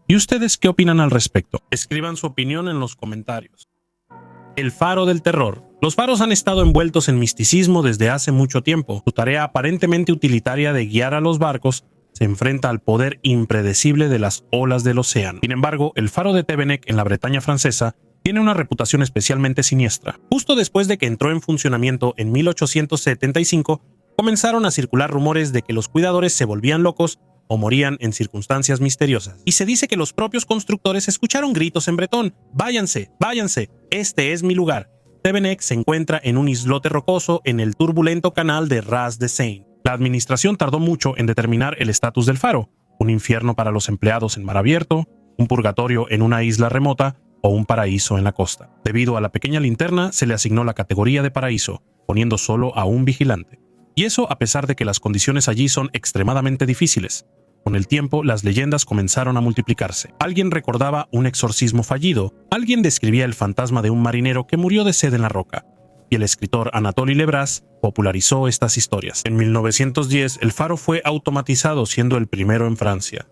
¿Y ustedes qué opinan al respecto? Escriban su opinión en los comentarios. El faro del terror. Los faros han estado envueltos en misticismo desde hace mucho tiempo. Su tarea aparentemente utilitaria de guiar a los barcos se enfrenta al poder impredecible de las olas del océano. Sin embargo, el faro de Tevennec en la Bretaña francesa tiene una reputación especialmente siniestra. Justo después de que entró en funcionamiento en 1875, comenzaron a circular rumores de que los cuidadores se volvían locos o morían en circunstancias misteriosas. Y se dice que los propios constructores escucharon gritos en bretón: «¡Váyanse! ¡Váyanse! Este es mi lugar». Tevennec se encuentra en un islote rocoso en el turbulento canal de Ras de Seine. La administración tardó mucho en determinar el estatus del faro: un infierno para los empleados en mar abierto, un purgatorio en una isla remota o un paraíso en la costa. Debido a la pequeña linterna, se le asignó la categoría de paraíso, poniendo solo a un vigilante. Y eso a pesar de que las condiciones allí son extremadamente difíciles. Con el tiempo, las leyendas comenzaron a multiplicarse. Alguien recordaba un exorcismo fallido, alguien describía el fantasma de un marinero que murió de sed en la roca, y el escritor Anatole Lebras popularizó estas historias. En 1910, el faro fue automatizado, siendo el primero en Francia.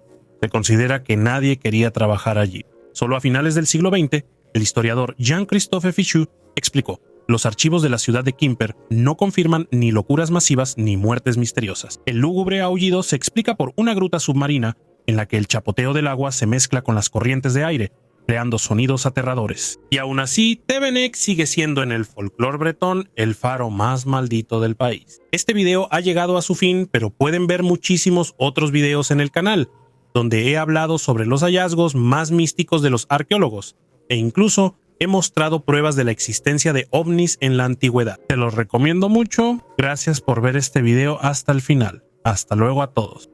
Se considera que nadie quería trabajar allí. Solo a finales del siglo XX, el historiador Jean-Christophe Fichu explicó: los archivos de la ciudad de Quimper no confirman ni locuras masivas ni muertes misteriosas. El lúgubre aullido se explica por una gruta submarina en la que el chapoteo del agua se mezcla con las corrientes de aire, creando sonidos aterradores. Y aún así, Tevenek sigue siendo en el folclore bretón el faro más maldito del país. Este video ha llegado a su fin, pero pueden ver muchísimos otros videos en el canal, donde he hablado sobre los hallazgos más místicos de los arqueólogos, e incluso he mostrado pruebas de la existencia de ovnis en la antigüedad. Te los recomiendo mucho. Gracias por ver este video hasta el final. Hasta luego a todos.